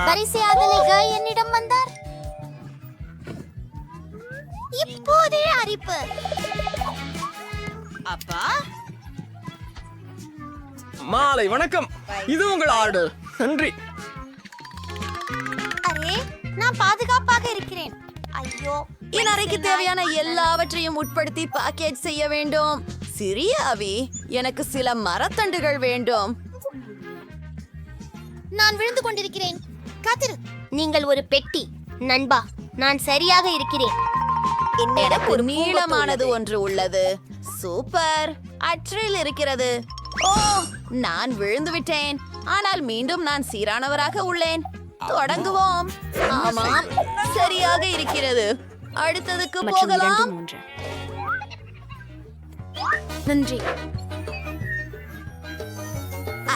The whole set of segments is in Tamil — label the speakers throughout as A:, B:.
A: பரிசையாதலை என்னிடம் வந்தார். இப்போதே அரிப்பு.
B: அப்பா
C: மாலை வணக்கம். இது உங்கள் ஆர்டர். நன்றி.
A: அரே, நான் பாதுகாப்பாக இருக்கிறேன். ஐயோ,
B: என் அறைக்கு தேவையான எல்லாவற்றையும் உட்படுத்தி பேக்கேஜ் செய்ய வேண்டும். சிறிய அவி, எனக்கு சில மரத்தண்டுகள் வேண்டும்.
A: நான் விழுந்து கொண்டிருக்கிறேன். காத்திரு. நீங்கள் ஒரு பெட்டி. நண்பா, நான் சரியாக இருக்கிறேன்.
B: என்னிடம் ஒரு நீளமானது ஒன்று உள்ளது. சூப்பர். அற்றில் இருக்கிறது. ஓ, நான் விழுந்து விட்டேன். ஆனால் மீண்டும் நான் சீரானவராக உள்ளேன். தொடங்குவோம். ஆமாம், சரியாக இருக்கிறது. அடுத்ததுக்கு போகலாம்.
A: நன்றி.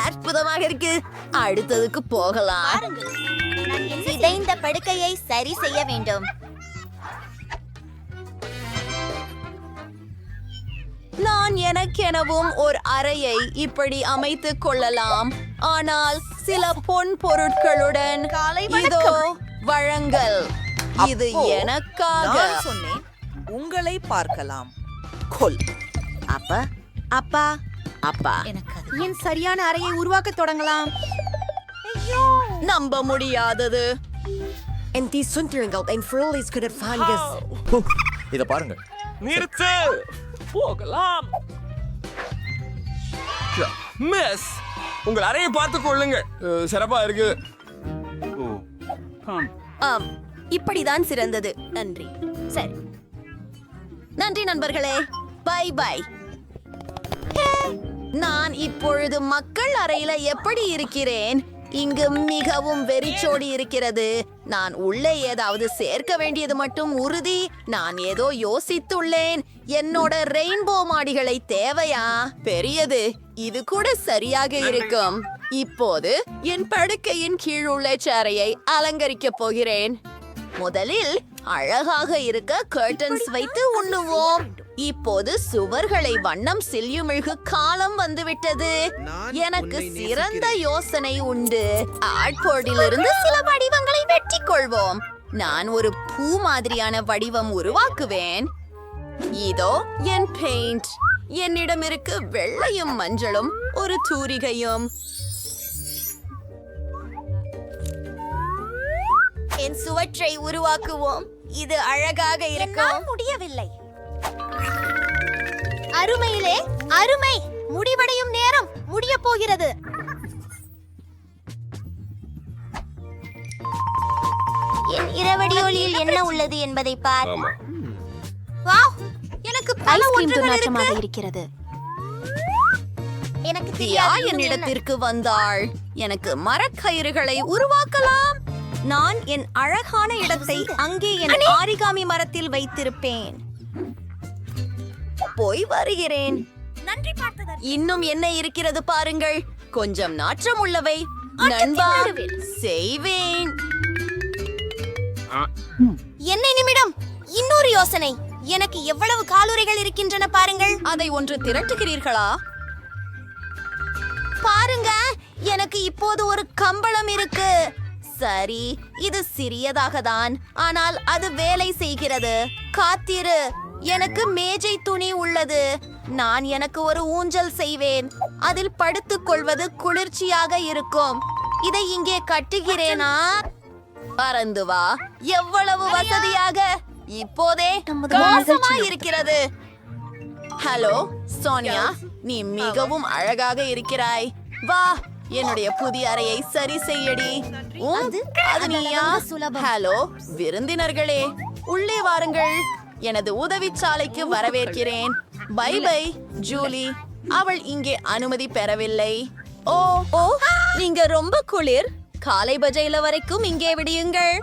B: அற்புதமாக இருக்கு. அடுத்ததுக்கு போகலாம்.
A: சிதைந்த படுக்கையை சரி செய்ய வேண்டும்.
B: நான் எனக்கெனவும் ஒரு அறையை இப்படி அமைத்துக் கொள்ளலாம். ஆனால் சில பொன் பொருட்களுடன் இதோ வழங்கல். இது எனக்காக.
D: சொன்னேன், உங்களை பார்க்கலாம். கொல்.
B: அப்பா அப்பா அப்பா,
D: என் சரியான அறையை உருவாக்க தொடங்கலாம்.
B: நம்ப முடியாதது.
E: இத பாருங்க.
C: நிறுத்து. போகலாம். மிஸ், உங்கள் அறையை பார்த்துக் கொள்ளுங்கள். சிறப்பா இருக்கு.
B: ஆம், இப்படிதான் சிறந்தது. நன்றி. சரி, நன்றி நண்பர்களே. Bye bye. நான் இப்பொழுது மக்கள் அறையில எப்படி இருக்கிறேன்? இங்கு மிகவும் வெறிச்சோடி இருக்கிறது. நான் உள்ளே ஏதாவது சேர்க்க வேண்டியது மட்டும் உறுதி. நான் ஏதோ யோசித்துள்ளேன். என்னோட ரெயின்போ மாடிகளை தேவையா? பெரியது. இது கூட சரியாக இருக்கும். இப்போது என் படுக்கையின் கீழ் உள்ள சேரையை அலங்கரிக்க போகிறேன். முதலில் அழகாக இருக்க கர்டன்ஸ் வைத்து உண்ணுவோம். இப்போது சுவர்களை வண்ணம் சில்யுமிழ்கு காலம் வந்துவிட்டது. எனக்கு சிறந்த யோசனை உண்டு. ஆட்போர்டிலிருந்து சில வடிவங்களை வெட்டிக் கொள்வோம். நான் ஒரு பூ மாதிரியான வடிவம் உருவாக்குவேன். இதோ என் பெயிண்ட். என்னிடம் இருக்கு வெள்ளையும் மஞ்சளும் ஒரு தூரிகையும். என் சுவற்றை உருவாக்குவோம். இது அழகாக இருக்கும்.
A: முடியவில்லை. அருமையிலே அருமை. முடிவடையும் நேரம் முடிய போகிறது. என் இரவடி ஒளியில் என்ன உள்ளது என்பதை பார். வாவ், எனக்கு பல ஒன்றுகள் இருக்கிறது. எனக்கு
B: தியா என்னிடத்திற்கு வந்தாள். எனக்கு மரக்கயிறுகளை உருவாக்கலாம். நான் என் அழகான இடத்தை அங்கே என் ஆரிகாமி மரத்தில் வைத்திருப்பேன். போய் வருகிறேன்.
A: நன்றி பார்த்ததற்கு.
B: இன்னும் என்ன இருக்கிறது பாருங்கள். கொஞ்சம் நாற்றம் உள்ளவை. நண்பா, செய்வேன்.
A: என்ன நிமிடம். இன்னொரு யோசனை. எனக்கு எவ்வளவு காலுறைகள் இருக்கின்றன பாருங்கள்.
B: அதை ஒன்று திரட்டுகிறீர்களா?
A: பாருங்க, எனக்கு இப்போது ஒரு கம்பளம் இருக்கு.
B: சரி, இது சிறியதாக தான், ஆனால் அது வேலை செய்கிறது. காத்திரு, எனக்கு மேஜை துணி உள்ளது. நான் எனக்கு ஒரு ஊஞ்சல் செய்வேன். அதில் படுத்துக் கொள்வது குளிர்ச்சியாக இருக்கும். இதை இங்கே கட்டுகிறேனா? பறந்து வா. எவ்வளவு வசதியாக. இப்போதே மோசமாய் இருக்கிறது. ஹலோ சோனியா, நீ மிகவும் அழகாக இருக்கிறாய். வா, என்னுடைய புதிய அறையை சரி செய்யடி. அது நீயா? ஹலோ விருந்தினர்களே, உள்ளே வாருங்கள். எனது உதவிச்சாலைக்கு வரவேற்கிறேன். Bye bye Julie. அவள் இங்கே அனுமதி பெறவில்லை. ஓ ஓ, நீங்க ரொம்ப குளிர். காலை பஜையில வரைக்கும் இங்கே விடியுங்கள்.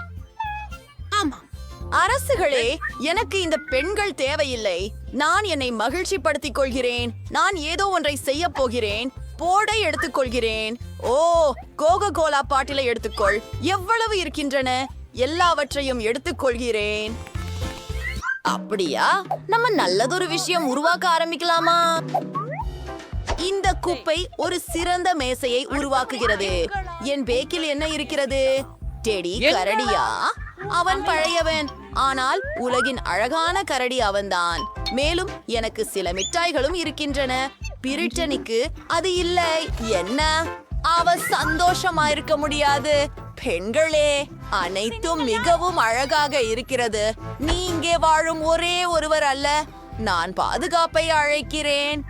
B: ஆமா அரசுகளே, எனக்கு இந்த பெண்கள் தேவையில்லை. நான் என்னை மகிழ்ச்சிப்படுத்திக் கொள்கிறேன். நான் ஏதோ ஒன்றை செய்ய போகிறேன். போர்டை எடுத்துக்கொள்கிறேன். ஓ, கோகோ கோலா பாட்டிலை எடுத்துக்கொள். எவ்வளவு இருக்கின்றன? எல்லாவற்றையும் எடுத்துக்கொள்கிறேன். அப்படியா? நம்ம நல்லதொரு விஷயம் உருவாக்க ஆரம்பிக்கலாமா? இந்த குப்பை ஒரு சிறந்த மேசையை உருவாக்குகிறது. என் பேக்கில் என்ன இருக்கிறது? டெடி கரடியா? அவன் பழையவன், ஆனால் உலகின் அழகான கரடி அவன்தான். மேலும் எனக்கு சில மிட்டாய்களும் இருக்கின்றன. பிரிட்டனிக்கு அது இல்லை. என்ன? அவ சந்தோஷமா இருக்க முடியாது. பெண்களே, அனைத்தும் மிகவும் அழகாக இருக்கிறது. நீ இங்கே வாழும் ஒரே ஒருவர் அல்ல. நான் பாதுகாப்பை அழைக்கிறேன்.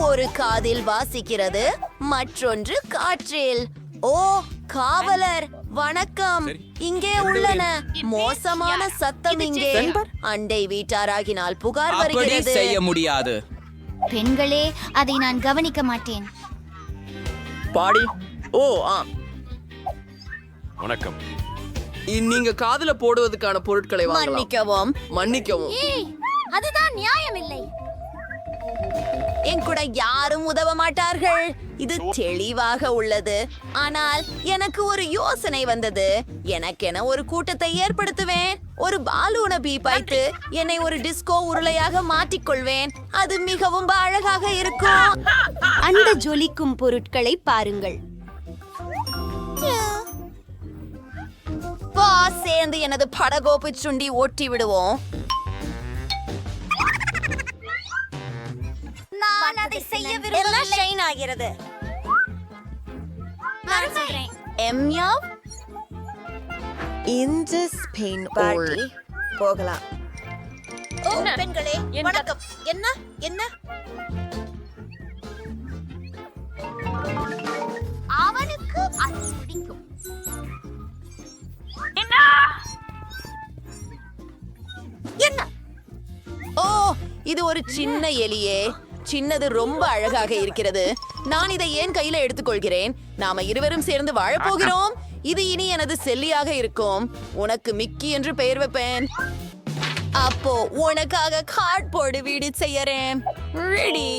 B: ஒரு காதில் வாசிக்கிறது, மற்றொன்று காற்றில். ஓ, காவலர், வணக்கம். இங்கே உள்ளன. மோசமான சத்தம் இங்கே. அண்டை வீட்டாராகினால் புகார் வருகிறது.
E: செய்ய முடியாது.
A: பெண்களே, அதை நான் கவனிக்க மாட்டேன்.
C: பாடி. ஓ ஆம்.
F: வணக்கம்.
C: நீங்க காதுல போடுவதற்கான பொருட்களை வாங்கலாம்.
B: மன்னிக்கவும்.
C: மன்னிக்கவும்.
A: அதுதான் நியாயமில்லை.
B: என் கூட யாரும் உதவ மாட்டார்கள். இது தெளிவாக உள்ளது. ஆனால் எனக்கு ஒரு யோசனை வந்தது. எனக்கென ஒரு கூட்டத்தை ஏற்படுத்துவேன். ஒரு பாலூனை பீப்பாய்த்து என்னை ஒரு டிஸ்கோ உருளையாக மாற்றிக்கொள்வேன். அது மிகவும் அழகாக இருக்கும்.
G: அந்த ஜொலிக்கும் பொருட்களை பாருங்கள்.
B: வா, சேர்ந்து எனது படகோப்பு சுண்டி ஓட்டி விடுவோம்.
A: நான் அதை செய்ய விரும்பவில்லை.
B: ஆகிறது.
A: நான் சொல்றேன்.
B: எம்யா,
D: இந்த ஸ்பெயின் பார்ட்டி போகலாம்.
B: ஓ பெண்களே, வணக்கம். என்ன என்ன?
A: அவனுக்கு அது பிடிக்கும்.
B: என்ன? ஓ, இது ஒரு சின்ன எலியே. சின்னது ரொம்ப அழகாக இருக்கிறது. நான் இதை ஏன் கையில எடுத்துக்கொள்கிறேன்? நாம இருவரும் சேர்ந்து வாழப்போகிறோம். இது இனி எனது செல்லியாக இருக்கும். உனக்கு மிக்கி என்று பெயர் வைப்பேன். அப்போ உனக்காக கார்ட்போர்டு வீடு செய்யறேன். ரெடி.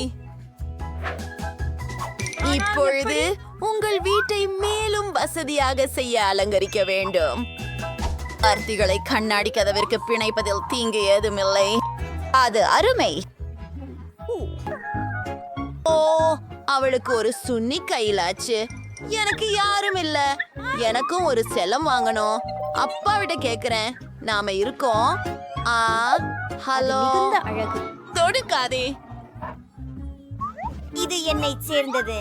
B: இப்பொழுது உங்கள் வீட்டை மேலும் வசதியாக செய்ய அலங்கரிக்க வேண்டும். அர்த்திகளை கண்ணாடி கதவிற்கு பிணைப்பதில் தீங்கு ஏதுமில்லை. அது அருமை. ஓ, அவளுக்கு ஒரு சுன்னி கையிலாச்சு. எனக்கு யாரும் இல்ல. எனக்கும் ஒரு செல்லம் வாங்கணும். அப்பாவிட்ட கேக்குறேன். நாம இருக்கோம். ஹலோ.
G: அழகு.
B: தொடுக்காதே.
A: இது என்னை சேர்ந்தது.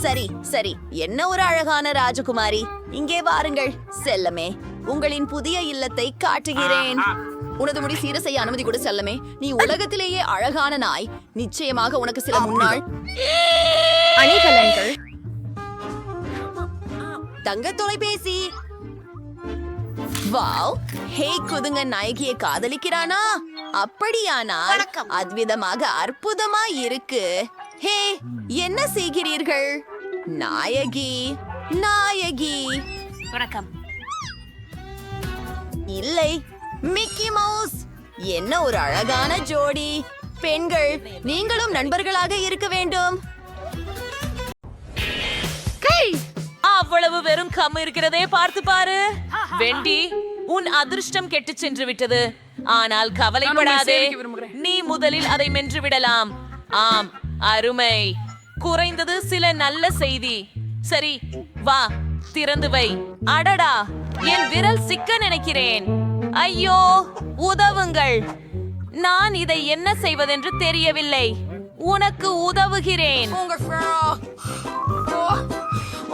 B: சரி சரி, என்ன ஒரு அழகான ராஜகுமாரி. இங்கே வாருங்கள் செல்லமே. உங்களின் புதிய இல்லத்தை காட்டுகிறேன். உனது முடி சீர செய்ய அனுமதி கொடு செல்லமே. நீ உலகத்திலேயே அழகான நாய். நிச்சயமாக உனக்கு சில முன்னாள்
G: அணிகலன்கள்.
B: தங்க தொலைபேசி. வாவ், ஹே குதுங்க நாயகியை காதலிக்கிறானா? அப்படியானால் அத்விதமாக அற்புதமா இருக்கு. ஹே, என்ன செய்கிறீர்கள்? நாயகி நாயகி.
G: வணக்கம்.
B: இல்லை, மிக்கி மவுஸ். என்ன ஒரு அழகான ஜோடி. பெண்கள், நீங்களும் நண்பர்களாக இருக்க வேண்டும்.
H: அவ்வளவு வெறும் கம் இருக்கிறதே, பார்த்து பாரு. வெண்டி, உன் அதிர்ஷ்டம் கெட்டு சென்று விட்டது. ஆனால் கவலைப்படாதே, நீ முதலில் அதை மென்று விடலாம். ஆம், அருமை. குறைந்தது சில நல்ல செய்தி. சரி, வா, திறந்து வை. அடடா, என் விரல் சிக்க நினைக்கிறேன். ஐயோ, உதவுங்கள். நான் இதை என்ன செய்வதென்று தெரியவில்லை. உனக்கு உதவுகிறேன்.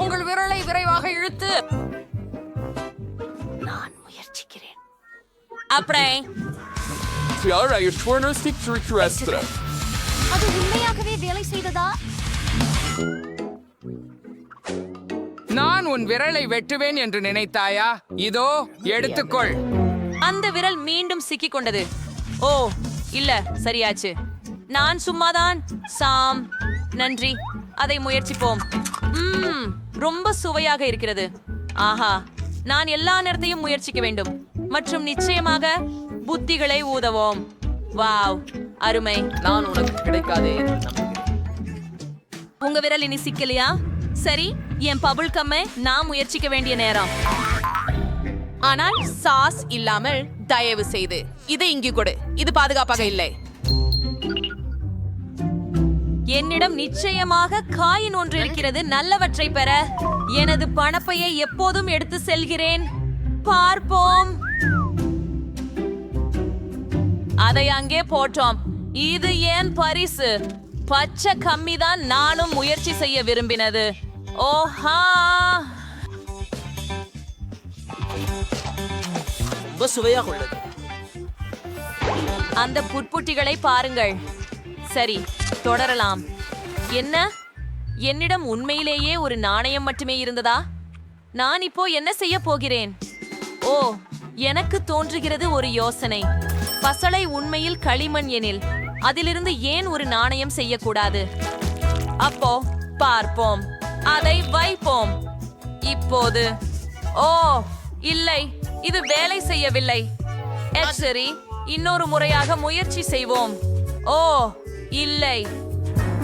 H: உங்கள் விரலை விரைவாக இழுத்து. நான் முயற்சிக்கிறேன். அப்படியே
C: Senhora, os fornos extra.
A: அது உண்மையாகவே வேலை செய்ததா?
E: நான் உன் விரலை வெட்டுவேன் என்று நினைத்தாயா? இதோ எடுத்துக்கொள்.
H: அந்த விரல் மீண்டும் சிக்கிக் கொண்டது. ஓ, இல்ல, சரியாச்சு. நான் சும்மாதான். சாம், நன்றி. அதை முயற்சிப்போம். ரொம்ப சுவையாக இருக்கிறது. ஆஹா, நான் எல்லா நேரத்தையும் முயற்சிக்க வேண்டும். மற்றும் நிச்சயமாக புத்திகளை ஊதவோம். வாவ், அருமை.
C: நான் உனக்கு கிடைக்காதே.
H: உங்க விரல் இனி சிக்கலையா? சரி, என் பபுள் கம்மை நான் முயற்சிக்க வேண்டிய நேரம். ஆனால் சாஸ் இல்லாமல் தயவு செய்து இதை இங்கு கொடு. இது பாதுகாப்பாக இல்லை. என்னிடம் நிச்சயமாக காயின் ஒன்று இருக்கிறது. நல்லவற்றை பெற எனது பணப்பையை எப்போதும் எடுத்து செல்கிறேன். பார்ப்போம். அதை அங்கே போட்டோம். இது ஏன் பரிசு? பச்சை கம்மிதான் நானும் முயற்சி செய்ய விரும்பினது. ஓஹா,
F: ரொம்ப சுவையாக உள்ளது.
H: அந்த புட்புட்டிகளை பாருங்கள். சரி, தொடரலாம். என்ன, என்னிடம் உண்மையிலேயே ஒரு நாணயம் மட்டுமே இருந்ததா? நான் இப்போ என்ன செய்ய போகிறேன்? ஓ, எனக்கு தோன்றுகிறது ஒரு யோசனை. பசளை உண்மையில் களிமண் எனில் அதிலிருந்து ஏன் ஒரு நாணயம் செய்யக்கூடாது? அப்போ பார்ப்போம். அதை வைப்போம். இப்போது ஓ இல்லை, இது வேலை செய்யவில்லை. சரி, இன்னொரு முறையாக முயற்சி செய்வோம். ஓ இல்லை,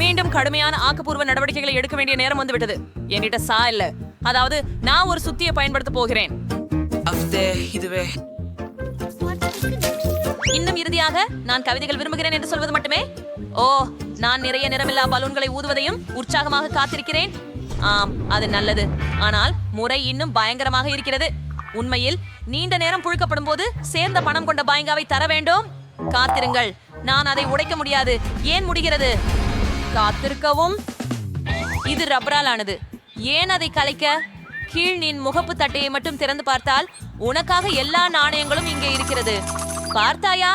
H: மீண்டும் கடுமையான ஆக்கப்பூர்வ நடவடிக்கைகளை எடுக்க வேண்டிய நேரம் வந்து விட்டது. என்கிட்ட சா இல்ல, அதாவது நான் ஒரு சுத்தியை பயன்படுத்த போகிறேன்.
F: இதுவே
H: இன்னும் இறுதியாக நான் கவிதைகள் விரும்புகிறேன் என்று சொல்வது மட்டுமே. ஓ, நான் நிறைய நிறமில்லா பலூன்களை ஊதுவதையும் உற்சாகமாக காத்திருக்கிறேன். ஆம், அது நல்லது. ஆனால் முறை இன்னும் பயங்கரமாக இருக்கிறது. உண்மையில் நீண்ட நேரம் புழுக்கப்படும் போது சேர்ந்த பணம் கொண்ட பாயங்காவை தர வேண்டும். காத்திருங்கள், நான் அதை உடைக்க முடியாது. ஏன் முடிகிறது? காத்திருக்கவும். இது ரப்பரால் ஆனது. ஏன் அதை கலைக்க? கீழ் நீ முகப்பு தட்டையை மட்டும் திறந்து பார்த்தால் உனக்காக எல்லா நாணயங்களும் இங்கே இருக்கிறது. பார்த்தாயா?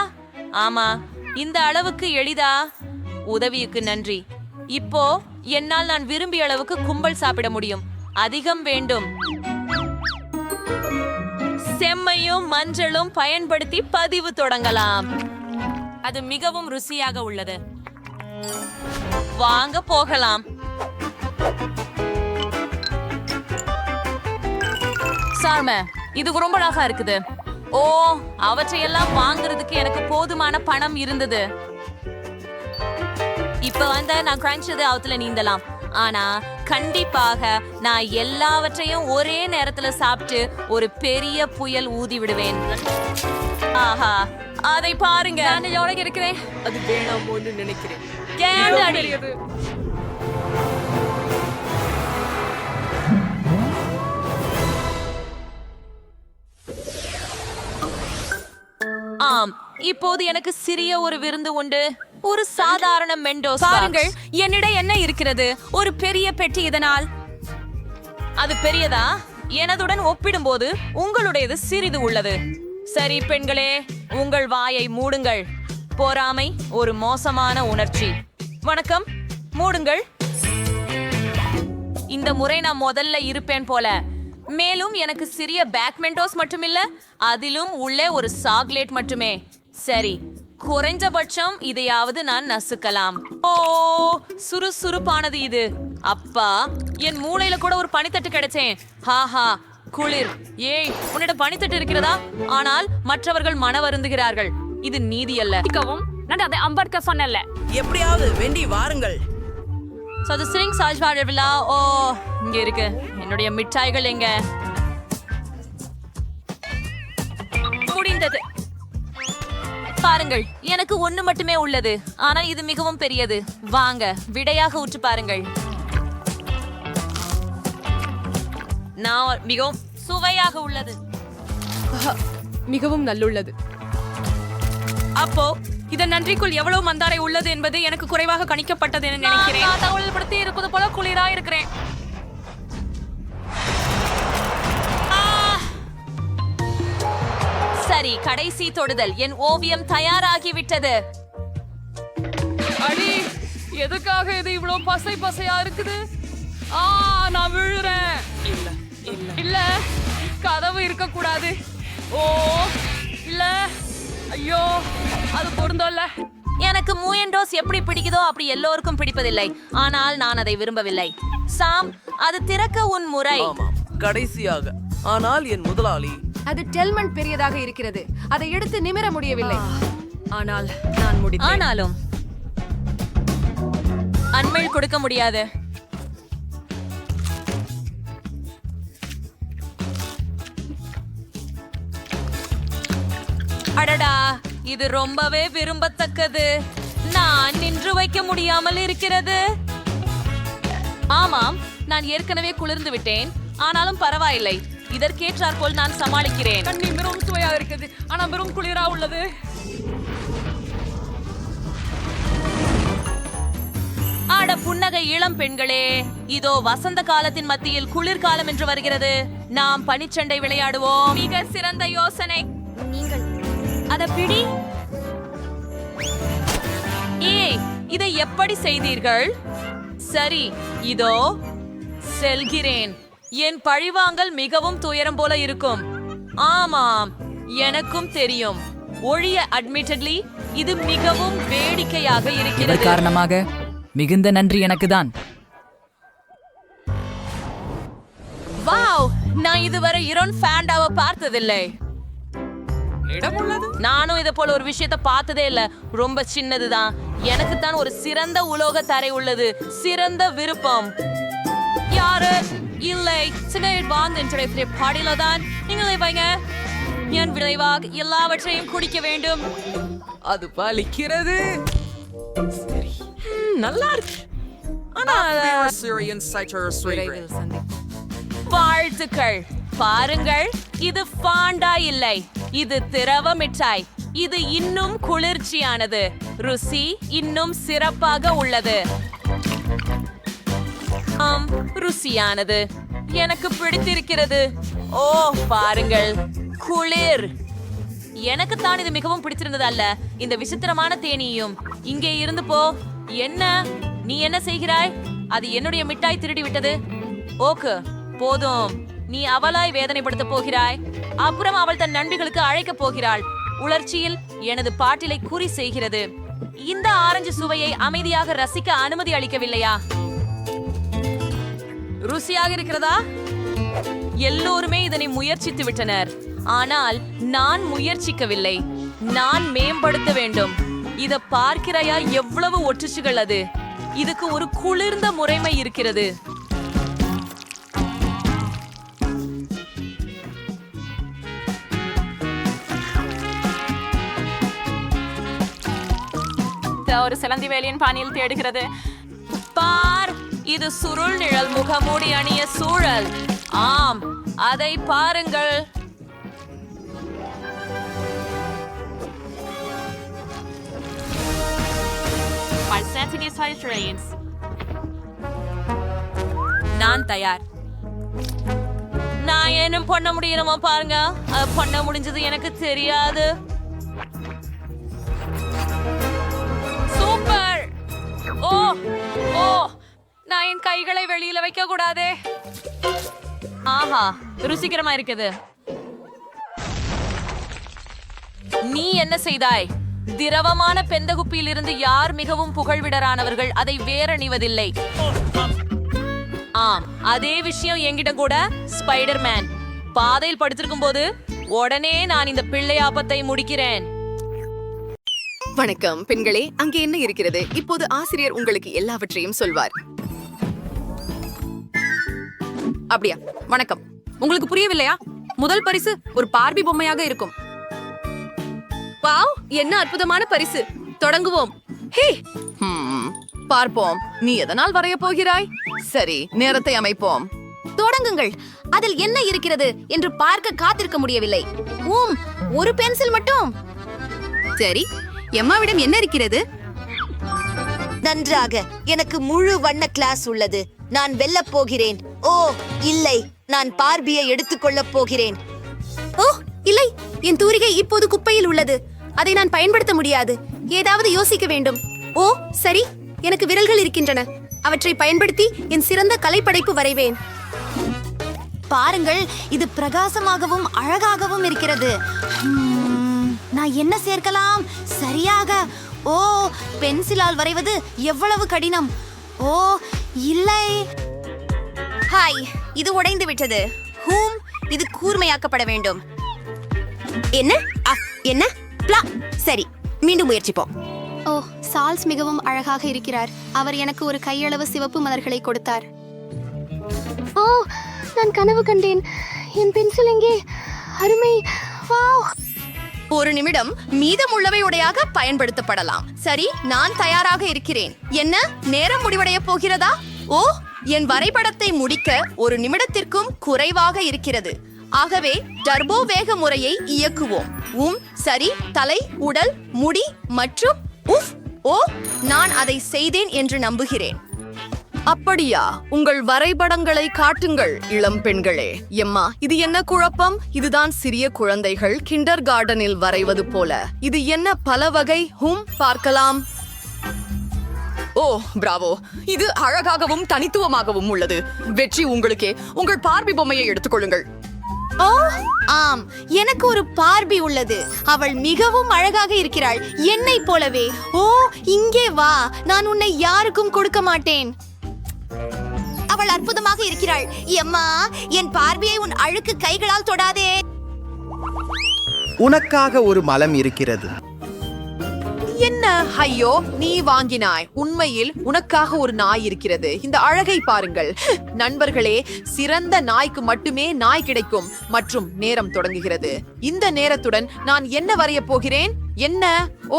H: ஆமா, இந்த அளவுக்கு எளிதா? உதவிக்கு நன்றி. இப்போ என்னால் நான் விரும்பிய அளவுக்கு கும்பல் சாப்பிட முடியும். அதிகம் வேண்டும். செம்மையும் மஞ்சளும் பயன்படுத்தி பதிவு தொடங்கலாம். அது மிகவும் ருசியாக உள்ளது. வாங்க போகலாம். சார்ம, இது ரொம்ப அழகா இருக்குது. ஓ, அவற்றையெல்லாம் வாங்குறதுக்கு எனக்கு போதுமான பணம் இருந்தது. இப்ப நான் கிரஞ்சது அவத்துல நீந்தலாம். ஆனா கண்டிப்பாக நான் எல்லாவற்றையும் ஒரே நேரத்துல சாப்பிட்டு ஒரு பெரிய புயல் ஊதி விடுவேன். ஆஹா, அதை பாருங்க. நான் எவ்வளவு இருக்கிறேன்.
F: அது வேணாமோன்னு நினைக்கிறேன்.
H: ஆம், இப்போது எனக்கு சிறிய ஒரு விருந்து உண்டு. ஒரு சாதாரண மெண்டோஸ். பாருங்கள், என்னிடம் என்ன இருக்கிறது? ஒரு பெரிய பெட்டி. இதனால் அது பெரியதா? எனதுடன் ஒப்பிடும்போது உங்களுடையது சிறிது உள்ளது. சரி பெண்களே, உங்கள் வாயை மூடுங்கள். பொறாமை ஒரு மோசமான உணர்ச்சி. வணக்கம், மூடுங்கள். இந்த முறை நான் முதல்ல இருப்பேன் போல. மேலும் எனக்கு சிறிய பேக்மெண்டோஸ் மட்டுமில்ல, அதிலும் உள்ளே ஒரு சாக்லேட் மட்டுமே. சரி, குறைஞ்சபட்சம் இதையாவது நான் நசுக்கலாம். ஓ, சுறுசுறுப்பானது இது. அப்பா, என் மூளையில கூட ஒரு பனித்தட்டு கிடைச்சேன். ஹாஹா, குளிர். ஏய், உன்னிடம் பனித்தட்டு இருக்கிறதா? ஆனால் மற்றவர்கள் மன வருந்துகிறார்கள். இது நீதி அல்ல. நான் அதை அம்பர்க்க சொன்னல.
F: எப்படியாவது வேண்டி வாருங்கள்.
H: ஓ, இங்க இருக்கு. என்னுடைய மிட்டாய்கள் எங்க? முடிந்தது. பாருங்கள், எனக்கு ஒண்ணு மட்டுமே உள்ளது. ஆனால் இது மிகவும் பெரியது. வாங்க, விடையாக ஊற்று பாருங்கள். நான் மிகவும் சுவையாக உள்ளது.
I: மிகவும் நல்லுள்ளது.
H: அப்போ இதன் நன்றிக்குள் எவ்வளவு மந்தாரை உள்ளது என்பது எனக்கு குறைவாக கணிக்கப்பட்டது என நினைக்கிறேன். தகவல் படுத்தி இருப்பது போல குளிரா இருக்கிறேன். சரி, கடைசி தொடுதல். என் ஓவியம் தயாராகிவிட்டது.
I: அடி, எதுக்காக இது இவ்வளவு பசை பசையா இருக்குது? நான் விழுறேன்.
F: இல்ல இல்ல
I: இல்ல, கதவு இருக்க கூடாது. ஓ இல்ல, ஐயோ, அது பொருந்தல்ல.
H: எனக்கு மூயண்டோஸ் எப்படி பிடிக்குதோ அப்படி எல்லோருக்கும் பிடிப்பதில்லை. ஆனால் நான் அதை விரும்பவில்லை. சாம், அது திறக்க உன் முறை.
F: ஆமாம், கடைசியாக. ஆனால் என் முதலாளி.
I: அது டெல்மன் பெரியதாக இருக்கிறது. அதை எடுத்து நிமிர முடியவில்லை. ஆனால் நான் முடித்தேன்.
H: ஆனாலும் அண்மையில் கொடுக்க முடியாது. அடடா, இது ரொம்பவே விரும்பத்தக்கது. நான் நின்று வைக்க முடியாமல் இருக்கிறது. ஆமாம், நான் ஏற்கனவே குளிர்ந்து விட்டேன். ஆனாலும் பரவாயில்லை, இதற்கேற்றாற்போல் நான் சமாளிக்கிறேன்.
I: தண்ணி மிகவும் சுவையாக இருக்குது ஆனா மிகவும் குளிரா உள்ளது.
H: ஆட புன்னகை இளம் பெண்களே, இதோ வசந்த காலத்தின் மத்தியில் குளிர்காலம் என்று வருகிறது. நாம் பனிச்சண்டை விளையாடுவோம். மிக சிறந்த யோசனை.
A: நீங்கள்
H: அத பிடி. ஏய், இதை எப்படி செய்தீர்கள்? சரி, இதோ செல்கிறேன். என் பழிவாங்கல் மிகவும் துயரம் போல இருக்கும். ஆமாம், எனக்கும் தெரியும். ஒழிய அட்மிட்டட்லி இது மிகவும் வேடிக்கையாக இருக்கிறது.
J: காரணமாக மிகுந்த நன்றி எனக்குதான்.
H: வாவ், நான் இதுவரை இரோன் ஃபேண்டாவை பார்த்ததில்லை. நானும் இதை போல ஒரு விஷயத்தை பார்த்ததே இல்ல. ரொம்ப சின்னதுதான். எனக்கு தான் ஒரு சிறந்த உலோக தரை உள்ளது. சிறந்த விருப்பம். யாரு இல்லை, சின்ன வாழ்ந்து பாடியில தான் நீங்களே வைங்க. என் விளைவாக எல்லாவற்றையும் குடிக்க வேண்டும்.
F: அது பலிக்கிறது. நல்லா இருக்கு. ஆனா விரைவில் சந்திப்போம்.
H: வாழ்த்துக்கள். பாருங்கள், இது ஃபாண்டா இல்லை, இது திரவ மிட்டாய். இது இன்னும் குளிர்ச்சியானது. ருசி இன்னும் சிறப்பாக உள்ளது. ருசியானது. எனக்கு பிடித்திருக்கிறது. ஓ, பாருங்கள், குளிர். எனக்கு தான் இது மிகவும் பிடிச்சிருந்தது அல்ல, இந்த விசித்திரமான தேனியும். இங்கே இருந்து போ. என்ன நீ என்ன செய்கிறாய்? அது என்னுடைய மிட்டாய் திருடி விட்டது. ஓகே, போதும். நீ அவளாய் வேதனைப்படுத்த போகிறாய். அப்புறம் அவள் தன் நண்பிகளுக்கு அழைக்க போகிறாள். உணர்ச்சியில் எனது பாட்டிலை குறி செய்கிறது. இந்த ஆரஞ்சு சுவையை அமைதியாக ரசிக்க அனுமதி அளிக்கவில்லையா? ருசியாக இருக்கிறதா? எல்லோருமே இதனை முயற்சித்து விட்டனர். ஆனால் நான் முயற்சிக்கவில்லை. நான் மேம்படுத்த வேண்டும். இத பார்க்கிறாயா எவ்வளவு ஒற்றுச்சுகள் அது. இதுக்கு ஒரு குளிர்ந்த முறைமை இருக்கிறது. ஒரு சிலந்தி வேலியின் பாணியில் தேடுகிறது. பார், இது சுருள் நிழல் முகமூடி அணிய சூழல். ஆம், அதை பாருங்கள். நான் தயார். நான் என்ன பண்ண முடியணுமா பாருங்க. அது பண்ண முடிஞ்சது எனக்கு தெரியாது. சூப்பர். ஓ ஓ, நான் என் கைகளை வெளியில வைக்க கூடாதே. ஆஹா, ருசிகரமா இருக்குது. நீ என்ன செய்தாய்? திரவமான பெந்தகுப்பியில் இருந்து யார் மிகவும் புகழ்விடரானவர்கள் அதை வேறணிவதில்லை. ஆம், அதே விஷயம் என்கிட்ட கூட. ஸ்பைடர்மேன் பாதையில் படுத்திருக்கும் போது உடனே நான் இந்த பிள்ளையாப்பத்தை முடிக்கிறேன்.
I: வணக்கம் பெண்களே, அங்கே என்ன இருக்கிறது? இப்போது ஆசிரியர் உங்களுக்கு எல்லாவற்றையும் சொல்வார். அப்படியா? வணக்கம். உங்களுக்கு புரியவில்லையா? முதல் பரிசு ஒரு பார்பி பொம்மையாக இருக்கும். வாவ், என்ன அற்புதமான பரிசு. தொடங்குவோம். ஹே, பார்ப்போம். நீ எதனால் வரைய போகிறாய்? சரி, நேரத்தை அமைப்போம்.
B: தொடங்குங்கள். அதில் என்ன இருக்கிறது என்று பார்க்க காத்திருக்க முடியவில்லை. ஒரு பென்சில் மட்டும்.
I: சரி, எம்மாவிடம் என்ன இருக்கிறது?
D: நன்றாக. எனக்கு முழு வண்ண கிளாஸ் உள்ளது. நான் வெல்லப் போகிறேன். ஓ இல்லை, நான் பார்பியை எடுத்துக்கொள்ளப் போகிறேன்.
B: ஓ இல்லை, என் தூரிகை இப்போது குப்பையில் உள்ளது. அதை நான் பயன்படுத்த முடியாது. ஏதாவது யோசிக்க வேண்டும். ஓ சரி, எனக்கு விரல்கள் இருக்கின்றன. அவற்றை பயன்படுத்தி என் சிறந்த கலைப்படைப்பு வரைவேன்.
A: பாருங்கள், இது பிரகாசமாகவும் அழகாகவும் இருக்கிறது. நான் என்ன சேர்க்கலாம்? சரியாக. ஓ, பென்சிலால் வரைவது எவ்வளவு கடினம். ஓ இல்லை.
B: ஹாய், இது உடைந்து விட்டது. இது கூர்மையாக்கப்பட வேண்டும். என்ன என்ன பிளா. சரி, மீண்டும் முயற்சிப்போம்.
K: ஓ, சால்ஸ் மிகவும் அழகாக இருக்கிறார். அவர் எனக்கு ஒரு கையளவு சிவப்பு மலர்களை கொடுத்தார். ஓ, நான் கனவு கண்டேன். என் பென்சில் எங்கே? அருமை. வாவ்.
B: ஒரு நிமிடம் மீதமுள்ளவை உடையாக பயன்படுத்தப்படலாம். சரி, நான் தயாராக இருக்கிறேன். என்ன, நேரம் முடிவடைய போகிறதா? ஓ, என் வரைபடத்தை முடிக்க ஒரு நிமிடத்திற்கும் குறைவாக இருக்கிறது. ஆகவே டர்போ வேக முறையை இயக்குவோம். சரி, தலை, உடல், முடி மற்றும் உஃப். ஓ, நான் அதை செய்தேன் என்று நம்புகிறேன். அப்படியா? உங்கள் வரைபடங்களை காட்டுங்கள் இளம் பெண்களே. எம்மா, இது என்ன குழப்பம்? இதுதான் சிறிய குழந்தைகள் கிண்டர் கார்டனில் வரைவது போல. இது என்ன பல வகை? பார்க்கலாம். ஓ, பிராவோ! இது அழகாகவும் தனித்துவமாகவும் உள்ளது. வெற்றி உங்களுக்கே. உங்கள் பார்பி பொம்மையை எடுத்துக்கொள்ளுங்கள்.
D: ஓ ஆம், எனக்கு ஒரு பார்பி உள்ளது. அவள் மிகவும் அழகாக இருக்கிறாள், என்னை போலவே. ஓ, இங்கே வா, நான் உன்னை யாருக்கும் கொடுக்க மாட்டேன். அவள் அற்புதமாக இருக்கிறாள். எம்மா, என் பார்பியை உன் அழுக்கு கைகளால் தொடாதே.
L: உனக்காக ஒரு மலம் இருக்கிறது.
B: என்ன? ஐயோ, நீ வாங்கினாய். உண்மையில் உனக்காக ஒரு நாய் இருக்கிறது. இந்த அழகை பாருங்கள் நண்பர்களே. சிறந்த நாய்க்கு மட்டுமே நாய் கிடைக்கும் மற்றும் நேரம் தொடங்குகிறது. இந்த நேரத்துடன் நான் என்ன வரைய போகிறேன்? என்ன?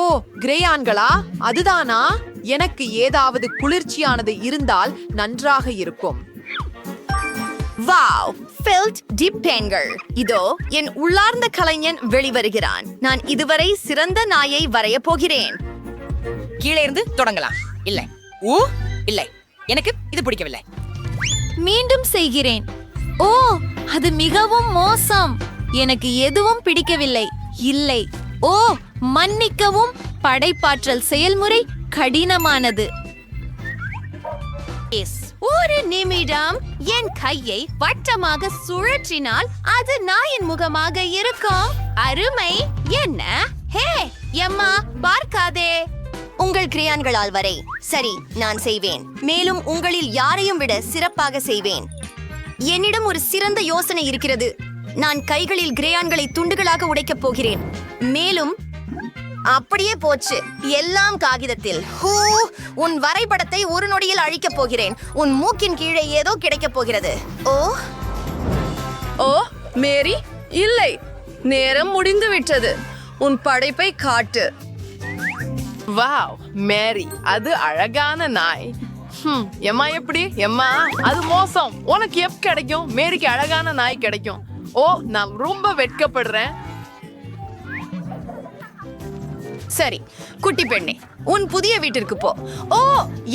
B: ஓ, கிரேயான்களா? அதுதானா? எனக்கு ஏதாவது குளிர்ச்சியானது இருந்தால் நன்றாக இருக்கும். வாவ், ஃபெல்ட் டிப் பென்கள். இதோ என் உள்ளார்ந்த கலைஞன் வெளிவருகிறான். நான் இதுவரை சிறந்த நாயை வரைய போகிறேன்.
H: கீழே இருந்து தொடங்கலாம். இல்லை, இல்லை, எனக்கு இது பிடிக்கவில்லை.
A: மீண்டும் செய்கிறேன். ஓ, அது மிகவும் மோசம். எனக்கு எதுவும் பிடிக்கவில்லை. இல்லை. ஓ, மன்னிக்கவும். படைப்பாற்றல் செயல்முறை கடினமானது. ஒரு நிமிடம். என் கையை வட்டமாக சுழற்றினால் அது நாயின் முகமாக இருக்கும். அருமை. என்ன? ஹே எம்மா, பார்க்காதே.
D: உங்கள் கிரியான்களால் வரை. சரி, நான் செய்வேன். மேலும் உங்களில் யாரையும் விட சிறப்பாக செய்வேன். என்னிடம் ஒரு சிறந்த யோசனை இருக்கிறது. நான் கைகளில் கிரேயான்களை துண்டுகளாக உடைக்கப் போகிறேன். மேலும் அப்படியே போச்சு, எல்லாம் காகிதத்தில். உன் வரைபடத்தை ஒரு நொடியில் அழிக்கப் போகிறேன். உன் மூக்கின் கீழே ஏதோ கிடைக்கப் போகிறது.
B: ஓ மேரி, இல்லை, நேரம் முடிந்து விட்டது. உன் படைப்பை காட்டு.
F: வாவ், மேரி, அது அழகான நாய். எம்மா, எப்படி? எம்மா, அது மோசம். உனக்கு எப்ப கிடைக்கும்? மேரிக்கு அழகான நாய் கிடைக்கும். ஓ, நான் ரொம்ப வெட்கப்படுறேன்.
B: சரி, குட்டி பெண்ணே, உன் புதிய வீட்டிற்கு போ. ஓ,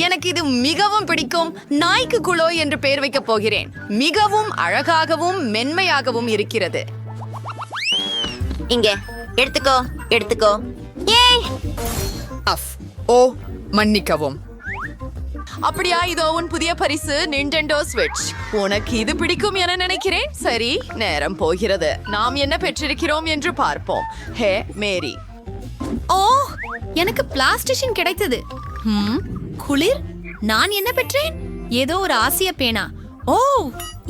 B: எனக்கு இது மிகவும் பிடிக்கும். நாய்க்கு குளோ என்று பெயர் வைக்கப் போகிறேன். மிகவும் அழகாகவும் மென்மையாகவும் இருக்கிறது.
D: இங்கே எடுத்துக்கோ, எடுத்துக்கோ. ஏய்,
B: ஓ, மன்னிக்கவும். அப்படியா? இதோ உன் புதிய பரிசு, நிண்டெண்டோ ஸ்விட்ச். உனக்கு இது பிடிக்கும் என நினைக்கிறேன். சரி, நேரம் போகிறது. நாம் என்ன பெற்றிருக்கிறோம் என்று பார்ப்போம். ஹே மேரி.
K: ஓ, எனக்கு பிளாஸ்டிஷன் கிடைத்தது. குளிர். நான் என்ன பெற்றேன்? ஏதோ ஒரு ஆசிய பேனா. ஓ,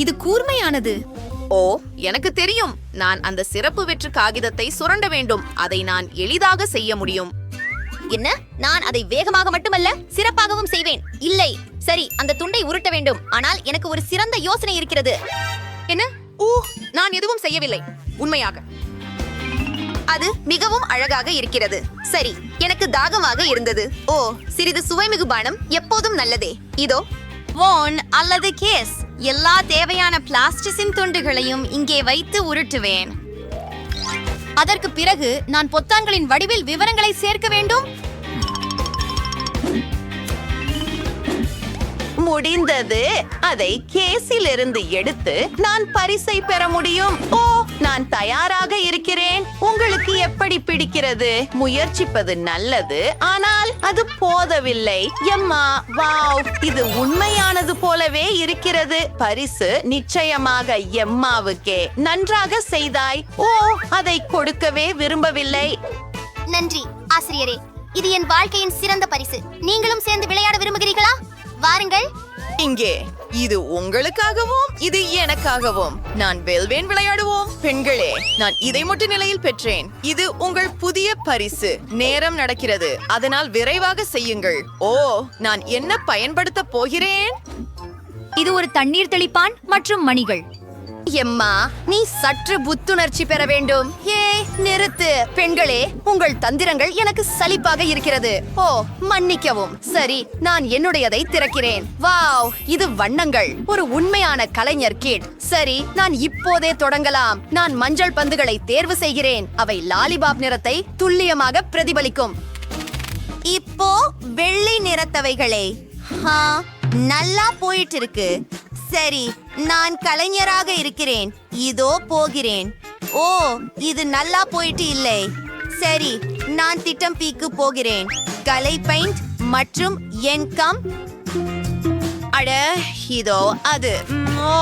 K: இது கூர்மையானது.
B: ஓ, எனக்கு தெரியும். நான் அந்த சிறப்பு வெற்று காகிதத்தை சுரண்ட வேண்டும். அதை நான் எளிதாக செய்ய முடியும்.
D: என்ன? நான் அதை வேகமாக மட்டுமல்ல, சிறப்பாகவும் செய்வேன். இல்லை, சரி, அந்த துண்டை உருட்ட வேண்டும். ஆனால் எனக்கு ஒரு சிறந்த யோசனை இருக்கிறது.
B: என்ன? நான் எதுவும் செய்யவில்லை. உண்மையாக
D: அது மிகவும் அழகாக இருக்கிறது. சரி, எனக்கு தாகமாக இருந்தது. ஓ, சிறிது சுவைமிகு பானம் எப்போதும் நல்லதே. இதோ
A: வோன் அல்லது கேஸ். எல்லா தேவையான பிளாஸ்டிசின் துண்டுகளையும் இங்கே வைத்து உருட்டுவேன்.
K: அதற்கு பிறகு நான் பொத்தான்களின் வடிவில் விவரங்களை சேர்க்க வேண்டும்.
B: முடிந்தது. அதை கேஸிலிருந்து எடுத்து நான் பரிசை பெற முடியும். ஓ, நான் தயாராக இருக்கிறேன். உங்களுக்கு எப்படி பிடிக்கிறது? முயற்சிப்பது நல்லது, ஆனால் அது போதவில்லை. எம்மா, வாவ், இது உண்மையானது போலவே இருக்கிறது. பரிசு நிச்சயமாக எம்மாவுக்கே. நன்றாக செய்தாய். ஓ, அதை கொடுக்கவே விரும்பவில்லை.
A: நன்றி ஆசிரியரே. இது என் வாழ்க்கையின் சிறந்த பரிசு. நீங்களும் சேர்ந்து விளையாட விரும்புகிறீர்களா? வாருங்கள்.
B: இங்கே இது உங்களுக்காகவும் இது எனக்காகவும். நான் வெல்வேன், விளையாடுவோம். பெண்களே, நான் இதை மட்டும் நிலையில் பெற்றேன். இது உங்கள் புதிய பரிசு. நேரம் நடக்கிறது, அதனால் விரைவாக செய்யுங்கள். ஓ, நான் என்ன பயன்படுத்த போகிறேன்?
K: இது ஒரு தண்ணீர் தெளிப்பான் மற்றும் மணிகள்.
D: எம்மா, நீ சற்று புத்துணர்ச்சி பெற வேண்டும். நிறுத்து பெண்களே, உங்கள் தந்திரங்கள் எனக்கு சலிப்பாக இருக்கிறது. ஓ, மன்னிக்கவும். சரி, நான் என்னுடையதை திறக்கிறேன். வாவ், இது வண்ணங்கள். ஒரு உண்மையான கலைஞர் கிட். சரி, நான் இப்போதே தொடங்கலாம். நான் மஞ்சள் பந்துகளை தேர்வு செய்கிறேன். அவை லாலிபாப் நிறத்தை துல்லியமாக பிரதிபலிக்கும்.
A: இப்போ வெள்ளை நிறத்தவைகளே. நல்லா போயிட்டு இருக்கு. சரி, நான் கலைஞராக இருக்கிறேன். இதோ போகிறேன். ஓ, இது நல்லா போயிட்டு இல்லை. சரி, நான் திட்டம் பீக்கு போகிறேன். கலை பெயிண்ட் மற்றும் என்கம்.
D: அட, இதோ அது. ஓ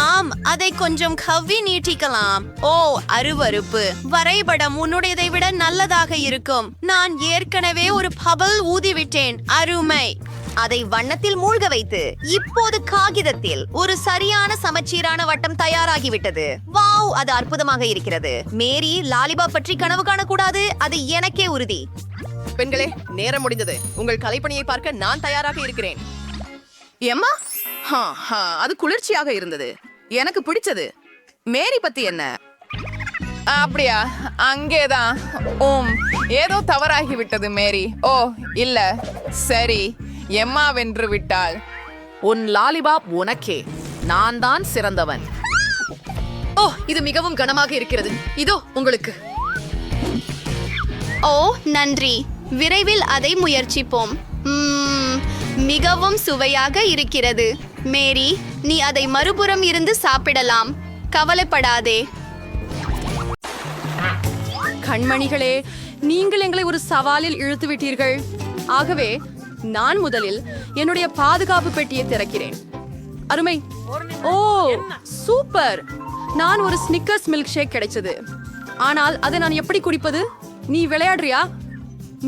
D: ஆம், அதை கொஞ்சம் கவ்வி நீட்டிக்கலாம். ஓ, அருவருப்பு. வரைபடம் உன்னுடையதை விட நல்லதாக இருக்கும். நான் ஏற்கனவே ஒரு பபல் ஊதிவிட்டேன். அருமை. அதை வண்ணத்தில் மூழ்க வைத்து இப்போது காகிதத்தில் ஒரு சரியான சமச்சீரான வட்டம் தயாராகிவிட்டது. வாவ், அது அற்புதமாக இருக்கிறது. மேரி, லாலிபாப் பற்றி கனவு காணக்கூடாது. அது எனக்கே உறுதி.
B: பெண்களே, நேரம் முடிந்தது. உங்கள் கலைப்பணியை பார்க்க நான் தயாராக இருக்கிறேன். எம்மா, அது குளிர்ச்சியாக இருந்தது. எனக்கு பிடிச்சது. மேரி பத்தி என்ன?
F: அப்படியா? அங்கேதான். ஏதோ தவறாகிவிட்டது மேரி. ஓ இல்ல, சரி, எம்மா வென்று விட்டாள்.
B: உன் லாலிபாப் உனக்கே. நான் தான் சிறந்தவன்.
D: ஓ, இது மிகவும் கனமாக இருக்கிறது. இதோ உங்களுக்கு. ஓ, நன்றி. விரைவில் அதை முயற்சிப்போம். மிகவும் சுவையாக இருக்கிறது. மேரி, நீ அதை மறுபுறம் இருந்து சாப்பிடலாம். கவலைப்படாதே.
I: கண்மணிகளே, நீங்கள் எங்களை ஒரு சவாலில் இழுத்து விட்டீர்கள். ஆகவே நான் முதலில் என்னுடைய பாதுகாப்பு பெட்டியை திறக்கிறேன். அருமை. ஓ, சூப்பர். நான் ஒரு ஸ்னிக்கர்ஸ் மில்க் ஷேக் கிடைச்சது. ஆனால் அதை நான் எப்படி குடிப்பது? நீ விளையாடுறியா?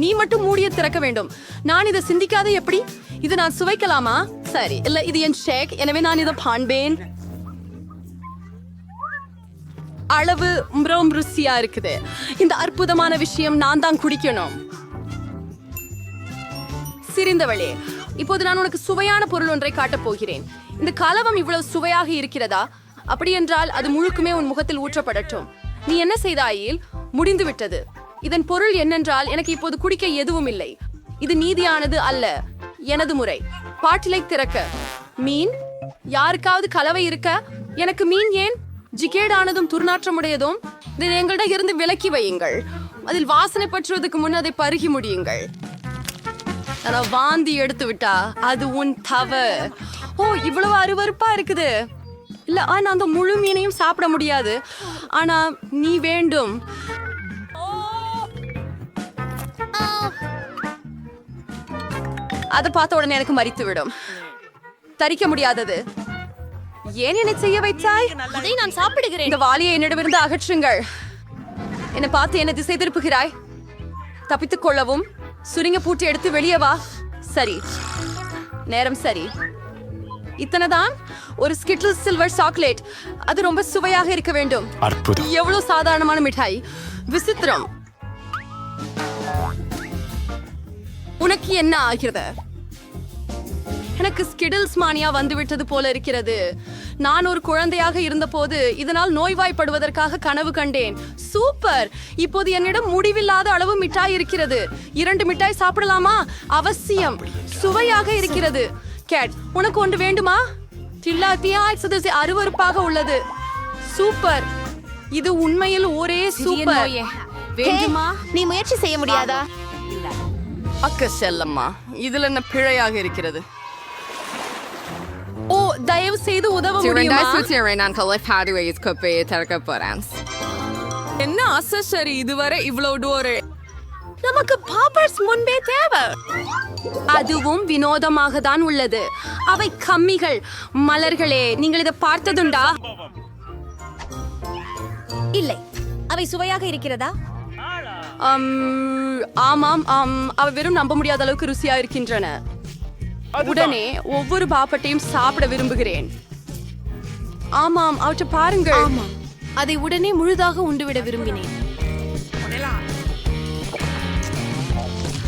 I: நீ மட்டும் மூடிய திறக்க வேண்டும். நான் இதை சிந்திக்காத எப்படி? இதை நான் சுவைக்கலாமா? சரி, இல்ல, இது என் ஷேக், எனவே நான் இதை காண்பேன். அளவு ரொம்ப ருசியா இருக்குது. இந்த அற்புதமான விஷயம் நான் தான் குடிக்கணும். சிரிந்தவளே, இப்போது நான் உனக்கு சுவையான பொருள் ஒன்றை காட்டப் போகிறேன். இந்த கலவம் இவ்வளவு சுவையாக இருக்கிறதா? அப்படி என்றால் அது முழுக்குமே உன் முகத்தில் ஊற்றப்படட்டும். நீ என்ன செய்தாயில்? முடிந்து விட்டது. இதன் பொருள் என்னென்றால், எனக்கு இப்போது குடிக்க எதுவும் இல்லை. இது நீதியானது அல்ல. எனது முறை. பாட்டிலை திறக்க. மீன்? யாருக்காவது கலவை இருக்க? எனக்கு மீன் ஏன்? ஜிகேடானதும் துர்நாற்றமுடையதும். இதை எங்களிடம் இருந்து விலக்கி வையுங்கள். அதில் வாசனை பற்றுவதற்கு முன் அதை பருகி முடியுங்கள். வாந்தி எடுத்து விட்டா அது உன் தவறு. ஓ, இவ்வளவு அருவருப்பா இருக்குது. இல்ல, நான் அந்த முழு மீனையும் சாப்பிட முடியாது. ஆனா நீ வேண்டும். அதை பார்த்த உடனே எனக்கு மரித்து விடும். தரிக்க முடியாதது. ஏன் என்னை செய்ய வைத்தாய்?
A: அதை நான் சாப்பிடுகிறேன்.
I: இந்த வாலியை என்னிடமிருந்து அகற்றுங்கள். என்னை பார்த்து என்ன திசை திருப்புகிறாய்? தப்பித்துக் கொள்ளவும். சுருங்க பூட்டி எடுத்து வெளியே வா. சரி, நேரம் சரி. இத்தனைதான். ஒரு ஸ்கிட்டில் சில்வர் சாக்லேட். அது ரொம்ப சுவையாக இருக்க வேண்டும்.
C: அற்புதம்.
I: எவ்வளவு சாதாரணமான மிட்டாய். விசித்திரம். உனக்கு என்ன ஆகிறது? எனக்கு ஸ்கிடில்ஸ் மானியா வந்துவிட்டது போல இருக்கிறது. நான் ஒரு குழந்தையாக இருந்தபோது இதனால் நோய்வாய்ப்படுவதற்காக கனவு கண்டேன். சூப்பர். இப்போது என்னிடம் முடிவில்லாத அளவு மிட்டாய் இருக்கிறது. 2 மிட்டாய் சாப்பிடலாமா? அவசியம். சுவையாக இருக்கிறது. கேட், உனக்கு ஒன்று வேண்டுமா? அருவருப்பாக உள்ளது. சூப்பர். இது உண்மையில் ஒரே சூப்பர்.
A: வேண்டுமா? நீ முயற்சி செய்ய முடியாதா?
B: அக்க செல்லம்மா, இதுல என்ன பிழையாக இருக்கிறது?
I: ஓ, தயவு செய்து உதவ முடியுமா?
F: என்ன அசரி இதுவரை இவ்வளவு டோரு?
I: நமக்கு பாப்பர்ஸ் முன்பே தேவை. அதுவும் வினோதமாக தான் உள்ளது. அவை கம்மிகள். மலர்களே, நீங்கள் இதை பார்த்ததுண்டா?
A: இல்லை. அவை சுவையாக இருக்கிறதா?
I: ஆமாம், அவை வெறும் நம்ப முடியாத அளவுக்கு ருசியா இருக்கின்றன. உடனே ஒவ்வொரு பாப்பட்டையும் சாப்பிட விரும்புகிறேன். ஆமாம், அவற்றை பாருங்கள்.
A: ஆமாம், அதை உடனே முழுதாக உண்டுவிட விரும்பினேன்.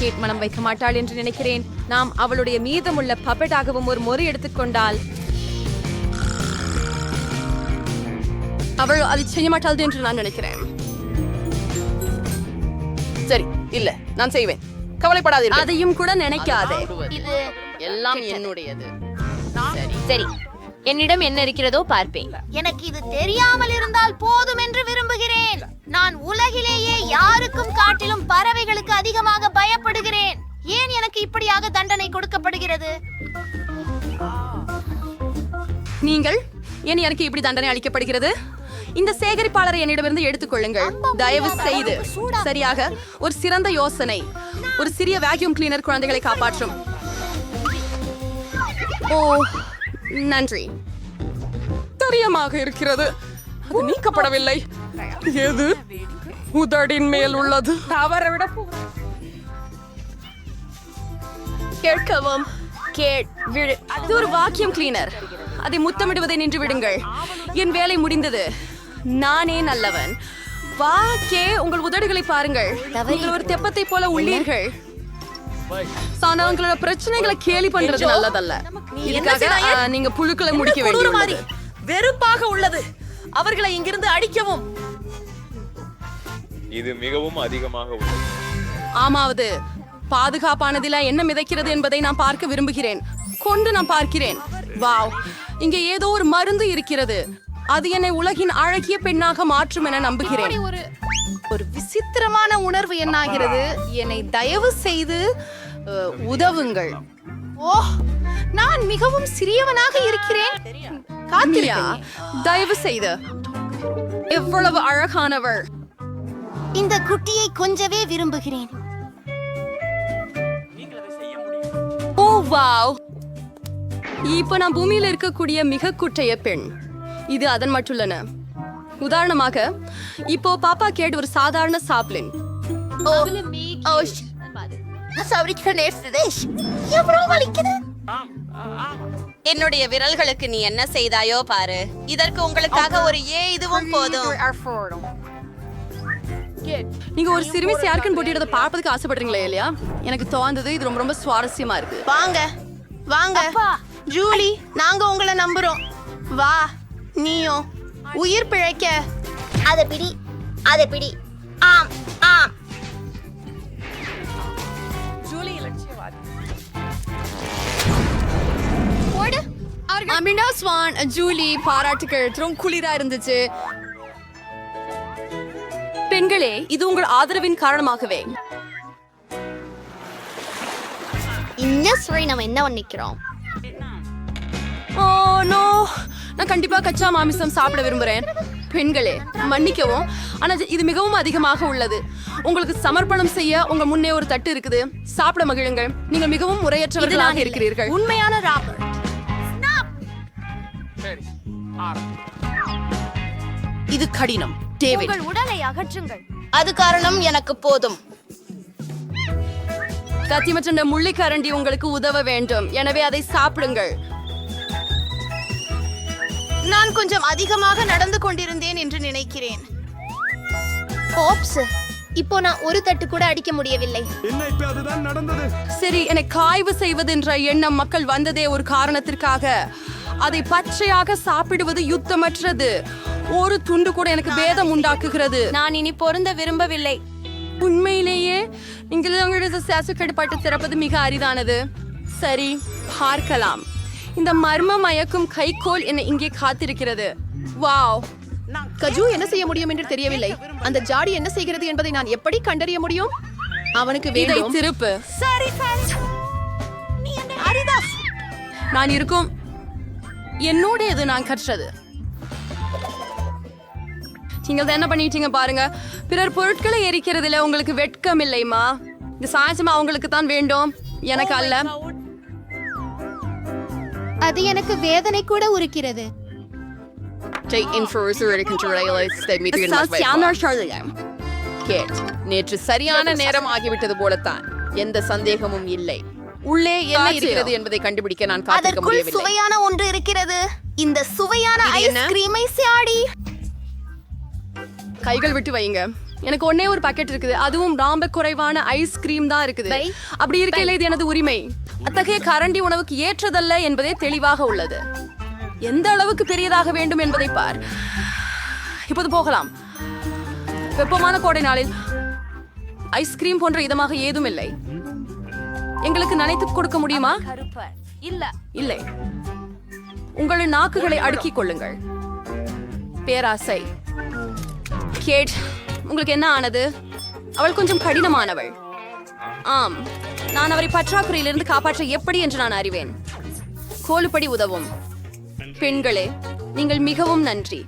I: கேட் மனம் வைக்க மாட்டாள் என்று நினைக்கிறேன். நாம் அவளுடைய மீதமுள்ள பப்பெட்டாகவும் ஒரு முறை எடுத்துக்கொண்டால்
F: அவள் அதை செய்ய மாட்டாள் என்று நான் நினைக்கிறேன். சரி, இல்ல, நான் செய்வேன். கவலைப்படாதீர்கள். அதையும் கூட நினைக்காதே.
A: இது
F: எல்லாம் என்னுடையது.
A: சரி, என்னிடம் என்ன இருக்கிறதோ பார்ப்பேன். எனக்கு இது தெரியாமல் இருந்தால் போதும் என்று விரும்புகிறேன். நான் உலகிலேயே யாருக்கும் காட்டிலும் பறவைகளுக்கு அதிகமாக பயப்படுகிறேன். ஏன் எனக்கு இப்படியாக தண்டனை கொடுக்கப்படுகிறது?
F: நீங்கள் ஏன் எனக்கு இப்படி தண்டனை அளிக்கப்படுகிறது? இந்த சேகரிப்பாளரை என்னிடமிருந்து எடுத்துக்கொள்ளுங்கள், தயவு செய்து. சரியாக, ஒரு சிறந்த யோசனை. ஒரு சிறிய வேக்யூம் கிளீனர் குழந்தைகளை காப்பாற்றும். ஓ, நன்றி. தெரியமாக இருக்கிறது, அது நீக்கப்படவில்லை. எது உதடின் மேல் உள்ளது? தவற விட கேட்கவும் இது ஒரு வாக்கியம் கிளீனர். அதை முத்தமிடுவதை நின்று விடுங்கள். என் வேலை முடிந்தது. நானே நல்லவன். வா கே, உங்கள் உதடுகளை பாருங்கள். நீங்கள் ஒரு தெப்பத்தை போல உள்ளீர்கள். ஆனா உங்களோட பிரச்சனைகளை கேலி பண்றது நல்லதல்ல. இதுக்காக நீங்க புழுக்களை முடிக்க வேண்டியது.
B: வெறுப்பாக உள்ளது. அவர்களை இங்கிருந்து அடிக்கவும்.
M: இது மிகவும் அதிகமாக உள்ளது.
F: ஆமாவது பாதுகாப்பானதில என்ன மிதக்கிறது என்பதை நான் பார்க்க விரும்புகிறேன். கொண்டு நான் பார்க்கிறேன். வாவ், இங்கே ஏதோ ஒரு மருந்து இருக்கிறது. அது என்னை உலகின் அழகிய பெண்ணாக மாற்றும் என நம்புகிறேன். ஒரு விசித்திரமான உணர்வு என்னாகிறது. என்னை தயவு செய்து உதவுங்கள். ஓ, நான் மிகவும் சிறியவனாக இருக்கிறேன். காத்திரியா, தயவு செய்து. எவ்வளவு அழகானவள்.
A: இந்த குட்டியை கொஞ்சவே விரும்புகிறேன்.
F: ஓ வாவ், இப்ப நான் பூமியில இருக்கக்கூடிய மிக குட்டைய பெண். இது அதன் மட்டுள்ளன. உதாரணமாக, இப்போ பாப்பா கேட் ஒரு சாதாரண சாப்ளின்.
D: என்னுடைய விரல்களுக்கு நீ என்ன செய்தாயோ பாரு. இதற்கு உங்களுக்காக ஒரு இதுவும் போதும்.
F: நீங்க ஒரு சிறுமி சேர்க்கன் போட்டியிடத பார்ப்பதுக்கு ஆசைப்படுறீங்களே இல்லையா? எனக்கு தோணுது இது ரொம்ப ரொம்ப சுவாரஸ்யமா இருக்கு.
B: வாங்க வாங்க ஜூலி, நாங்க உங்களை நம்புறோம். வா, நீயோ உயிர் பிழைக்க.
A: அதை பிடி, அதை பிடி. ஆம் ஆம்.
F: ஜூலி இலட்சியவாதி. அமினா ஸ்வான், ஜூலி பாராட்டுகள். ரொம்ப குளிரா இருந்துச்சு. பெண்களே, இது உங்கள் ஆதரவின் காரணமாகவே.
A: இன்னும் சொல்லி நம்ம என்ன நிக்கிறோம்?
F: ஓ நோ, நான் கண்டிப்பா கச்சா மாமிசம் சாப்பிட விரும்புறேன். பெண்களே, மன்னிக்கவும், ஆனா இது மிகவும் அதிகமாக உள்ளது. உங்களுக்கு சமர்ப்பணம் செய்ய உங்க முன்னே ஒரு தட்டு இருக்குது. சாப்பிட மகிழுங்கள். நீங்கள் மிகவும் முறையற்றவர்களாக இருக்கிறீர்கள்.
A: உண்மையான ராபர்ட்.
B: இது கடினம். டேவிட்,
A: உங்கள் உடலை அகற்றுங்கள்.
B: அது காரணம் எனக்கு போதும்.
F: கத்தி மற்றும் முள்ளிக்கரண்டி உங்களுக்கு உதவ வேண்டும். எனவே அதை சாப்பிடுங்கள்.
B: நான் கொஞ்சம் அதிகமாக நடந்து கொண்டிருந்தேன் என்று நினைக்கிறேன்.
A: ஓப்ஸ், இப்போ நான் ஒரு தட்டு கூட அடிக்க முடியவில்லை.
F: சரி, எனக்கு ஆய்வு செய்வதென்ற எண்ணம் மக்கள் வந்ததே ஒரு காரணத்திற்காக. அதை பச்சையாக சாப்பிடுவது யுத்தமற்றது. ஒரு துண்டு கூட எனக்கு பேதம் உண்டாக்குகிறது.
I: நான் இனி பொருந்த விரும்பவில்லை.
F: உண்மையிலேயே நீங்கள் சேசுக்கடுப்பாட்டு திறப்பது மிக அரிதானது. சரி, பார்க்கலாம். இந்த மர்ம மயக்கும் கைகோல் என்னை இங்கே காத்திருக்கிறது. வாவ்,
B: கஜு என்ன செய்ய முடியும் என்று தெரியவில்லை. அந்த ஜாடி என்ன செய்கிறது என்பதை நான் எப்படி கண்டறிய முடியும்? அவனுக்கு
F: இதை
B: வேண்டும்.
F: திருப்பு.
A: சரி ஃப்ரெண்ட்ஸ், நீ என்ன அரிதாஸ்?
F: நான் இருக்கும் என்னோடையது நான் கற்றது. நீங்கள் என்ன பண்ணிட்டீங்க பாருங்க. பிறர் பொருட்களை எரிக்கிறதுல உங்களுக்கு வெட்கம் இல்லைமா? இந்த சாயசமா அவங்களுக்கு தான் வேண்டும், எனக்கு அல்ல.
A: அது எனக்கு வேதனை கூட உருக்கிறது.
B: நேற்று சரியான நேரம் ஆகிவிட்டது போலத்தான். எந்த சந்தேகமும் இல்லை. உள்ளே என்ன இருக்கிறது என்பதை கண்டுபிடிக்க நான் காத்திருக்க
A: அதற்குள்
B: முடியவில்லை.
A: சுவையான ஒன்று இருக்கிறது. இந்த சுவையான ஐஸ்கிரீமை சாடி.
F: கைகள் விட்டு வைங்க. எனக்கு ஒன்னே ஒரு பாக்கெட் இருக்குது. அதுவும் ரொம்ப குறைவான ஐஸ்கிரீம் தான் இருக்குது. அப்படி இருக்கையில இது எனது உரிமை. அத்தகைய கரண்டி உணவுக்கு ஏற்றதல்ல என்பதே தெளிவாக உள்ளது. எந்த அளவுக்கு பெரியதாக வேண்டும் என்பதை பார்.
I: இப்போது போகலாம். வெப்பமான கோடை நாளில் ஐஸ்கிரீம் போன்ற இதமாக ஏதும் இல்லை. எங்களுக்கு நனைத்து கொடுக்க முடியுமா? இல்லை. உங்கள் நாக்குகளை அடுக்கிக் கொள்ளுங்கள். பேராசை. கேட், உங்களுக்கு என்ன ஆனது? அவள் கொஞ்சம் கடினமானவள். ஆம், நான் அவரை பற்றாக்குறையிலிருந்து காப்பாற்ற எப்படி என்று நான் அறிவேன். கோலுப்படி உதவும். பெண்களே, நீங்கள் மிகவும் நன்றி.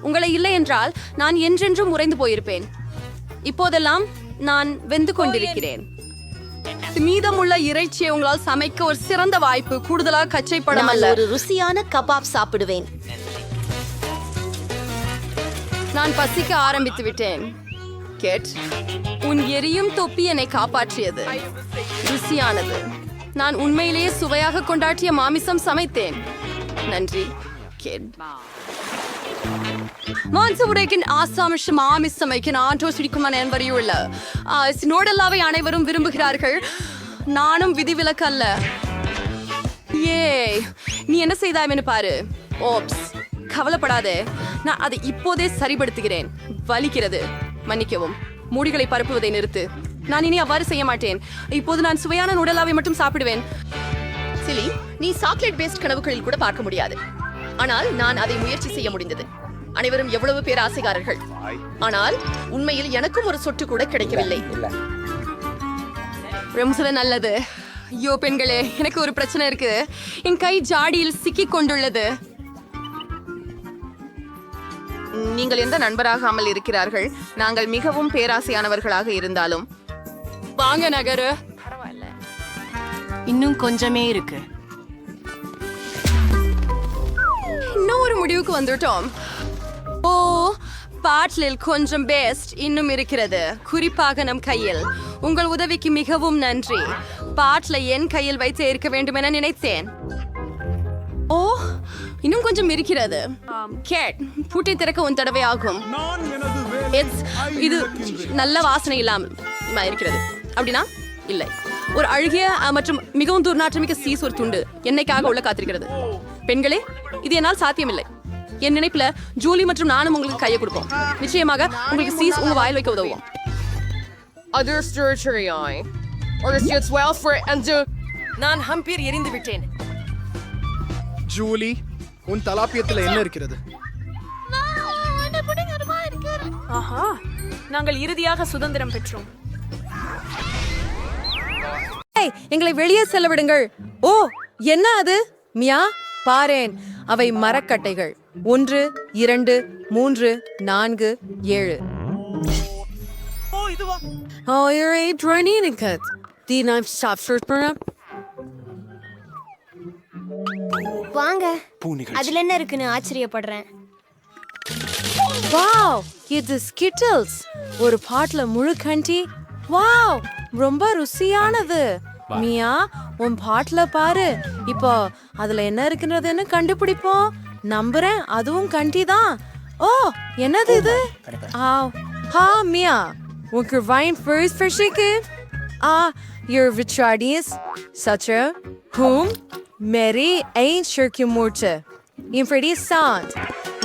I: உங்களை இல்லை என்றால் நான் என்றென்றும் உறைந்து போயிருப்பேன். இப்போதெல்லாம் நான் வெந்து கொண்டிருக்கிறேன். மீதமுள்ள இறைச்சியை உங்களால் சமைக்க ஒரு சிறந்த வாய்ப்பு. கூடுதலாக கச்சைப்படம் அல்ல.
B: ஒரு ருசியான கபாப் சாப்பிடுவேன்.
I: நான் பசிக்க ஆரம்பித்து விட்டேன். கேட், உன் எரியும் தொப்பி என்னை காப்பாற்றியது. ருசியானது. நான் உண்மையிலேயே சுவையாக கொண்டாட்டிய மாமிசம் சமைத்தேன். நன்றி கேட். மான்சவுடைக்கின் ஆசாமிஷ மாமிசமைக்கு ஆண்டோ சிடிக்குமான என் வரையுள்ள நோடல்லாவை அனைவரும் விரும்புகிறார்கள். நானும் விதிவிலக்கு அல்ல. ஏ, நீ என்ன செய்தாய்னு பாரு. ஓப்ஸ், கவலைப்படாதே, நான் அதை இப்போதே சரிபடுத்துகிறேன். வலிக்கிறது, மன்னிக்கவும். மூடிகளை பரப்புவதை நிறுத்து. நான் இனி அவ்வாறு செய்ய மாட்டேன். இப்போது நான் சுவையான நுடலாவை மட்டும் சாப்பிடுவேன். சிலி, நீ சாக்லேட் பேஸ்ட் கனவுகளில் கூட பார்க்க முடியாது. ஆனால் நான் அதை முயற்சி செய்ய முடிந்தது. அனைவரும் எவ்வளவு பேர் ஆசைக்காரர்கள். ஆனால் உண்மையில் எனக்கும் ஒரு சொட்டு கூட கிடைக்கவில்லை. ரொம்ப நல்லது. ஐயோ பெண்களே, எனக்கு ஒரு பிரச்சனை இருக்கு. என் கை ஜாடியில் சிக்கிக் கொண்டுள்ளது. நீங்கள் எந்த நண்பராகாமல் இருக்கிறார்கள். நாங்கள் மிகவும் பேராசையானவர்களாக இருந்தாலும் வாங்க நகரு. பரவாயில்ல,
K: இன்னும் கொஞ்சமே இருக்கு.
I: இன்னும் ஒரு முடிவுக்கு வந்துட்டோம். ஓ, பாட்டிலில் கொஞ்சம் பேஸ்ட் இன்னும் இருக்கிறது, குறிப்பாக நம் கையில். உங்கள் உதவிக்கு மிகவும் நன்றி. பாட்டிலை என் கையில் வைத்து இருக்க வேண்டும் என நினைத்தேன். ஓ, இன்னும் கொஞ்சம் இருக்கிறது. கேட், பூட்டை திறக்க ஒரு தடவை ஆகும். இது நல்ல வாசனை இல்லாம இருக்கிறது. அப்படின்னா இல்லை. ஒரு அழுகிய மற்றும் மிகவும் துர்நாற்றமிக்க சீஸ் ஒரு துண்டு என்னைக்காக உள்ள காத்திருக்கிறது. பெண்களே, இது என்னால் சாத்தியமில்லை. என் நினைப்புல ஜூலி மற்றும் நானும் உங்களுக்கு கையை கொடுப்போம். நிச்சயமாக உங்களுக்கு சீஸ் உங்க வாயில் வைக்க உதவும். நான் ஹம்பீர் எரிந்து விட்டேன்.
L: ஜூலி, உன் தலாப்பியத்துல என்ன இருக்கிறது?
H: ஆஹா, நாங்கள் இறுதியாக சுதந்திரம் பெற்றோம்.
I: எங்களை வெளியே செல்ல விடுங்கள். ஓ, என்ன அது? மியா, பாரேன். அவை மரக்கட்டைகள். 1, 2, 3, 4, 7.
G: வாங்க, அதுல என்ன இருக்குன்னு ஆச்சரியப்படுறேன்.
I: வாவ், இது ஸ்கிட்டில்ஸ். ஒரு பாட்ல முழு கண்டி. வாவ், ரொம்ப ருசியானது. மியா, உன் பாட்ல பாரு. இப்போ அதுல என்ன இருக்குன்றதுன்னு கண்டுபிடிப்போம். நம்புறேன், அதுவும் கண்டி தான். ஓ, என்னது இது? ஹா மியா, உனக்கு வைன் ஃபர்ஸ்ட் ஃபிஷிக்கு your Richardis such a whom Mary ain't sure que morte in pretty sound.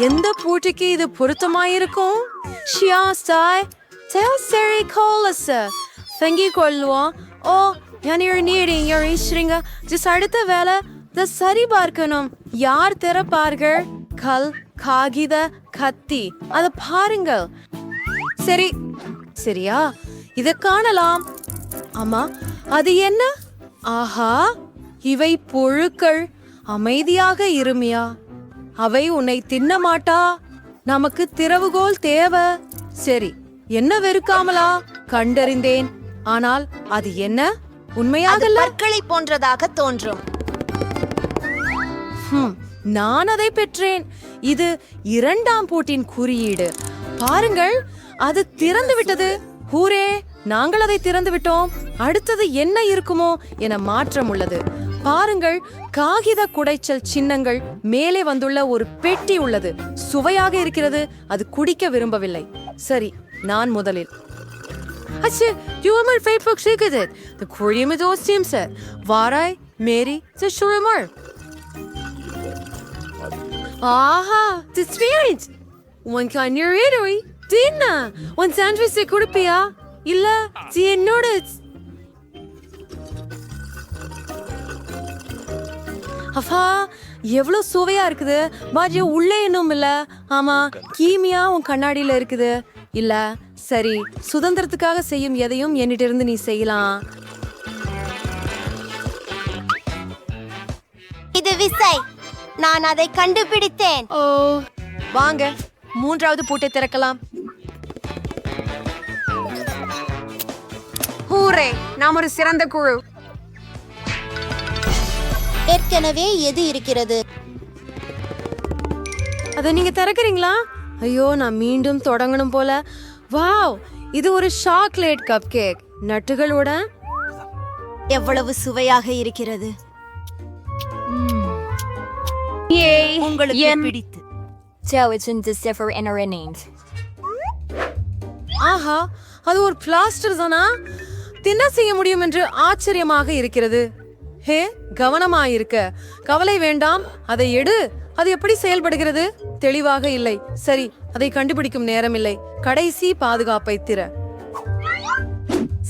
I: எந்த பூட்டிக்கு இது பொருத்தமாயிருக்கும்? ஷியாஸ்டாய் tell Sari Colas தங்கி கொள்வோம். ஓ, you're needing your ishringa just அடுத்த வேலை த சரி பார்க்கணும். யார் திறப்பார்கள்? கல், காகித, கத்தி. அத பாருங்கள். சரி, சரியா? இத காணலாம். ஆமா, அது என்ன? ஆஹா, இவை புழுக்கள். அமைதியாக இருமியா, அவை உன்னை தின்ன மாட்டா. நமக்கு திறவுகோல் தேவை. சரி, என்ன வெறுக்காமலா? கண்டறிந்தேன். ஆனால் அது என்ன? உண்மையாக
B: பற்களை போன்றதாக தோன்றும்.
I: நான் அதை பெற்றேன். இது 2ஆம் பூட்டின் குறியீடு. பாருங்கள், அது திறந்து விட்டது. ஹூரே, நாங்கள் அதை திறந்து விட்டோம். அடுத்தது என்ன இருக்குமோ என மாற்றம் உள்ளது. பாருங்கள், காகித குடைச்சல் சின்னங்கள். மேலே வந்துள்ள ஒரு பெட்டி உள்ளது. சுவையாக இருக்கிறது. அது குடிக்க விரும்பவில்லை. சரி, நான் முதலில். ஆஹா,
F: உன் கண்ணீரை தின்ன உன் சாண்ட்விச்சை கொடுப்பியா இல்ல என்னோட அப்பா எவ்வளவு சுவையா இருக்குது பாஜி உள்ளே இன்னும் இல்ல ஆமா கீமியா உன் கண்ணாடியில இருக்குது இல்ல சரி சுதந்திரத்துக்காக செய்யும் எதையும் என்னிட்ட இருந்து நீ செய்யலாம்.
G: இது விசை, நான் அதை கண்டுபிடித்தேன்.
D: ஓ வாங்க மூன்றாவது பூட்டை திறக்கலாம்.
I: ஹூரே, நாம் ஒரு சிறந்த குழு.
G: ஏற்கனவே எது இருக்கிறது?
F: அதை நீங்க திறக்கிறீங்களா? ஐயோ நான் மீண்டும் தொடங்கணும் போல. வாவ், இது ஒரு சாக்லேட் கப் கேக் நட்டுகளோட.
G: எவ்வளவு சுவையாக இருக்கிறது. உங்களுக்கு பிடித்து
F: ஆஹா, அது ஒரு பிளாஸ்டர் தானா? தின்ன செய்ய முடியும் என்று ஆச்சரியமாக இருக்கிறது. ஹே, கவனமாயிருக்க. கவலை வேண்டாம், அதை எடு. அது எப்படி செயல்படுகிறது? தெளிவாக இல்லை. சரி, அதை கண்டுபிடிக்கும் நேரம் இல்லை. கடைசி பாதுகாப்பை திற.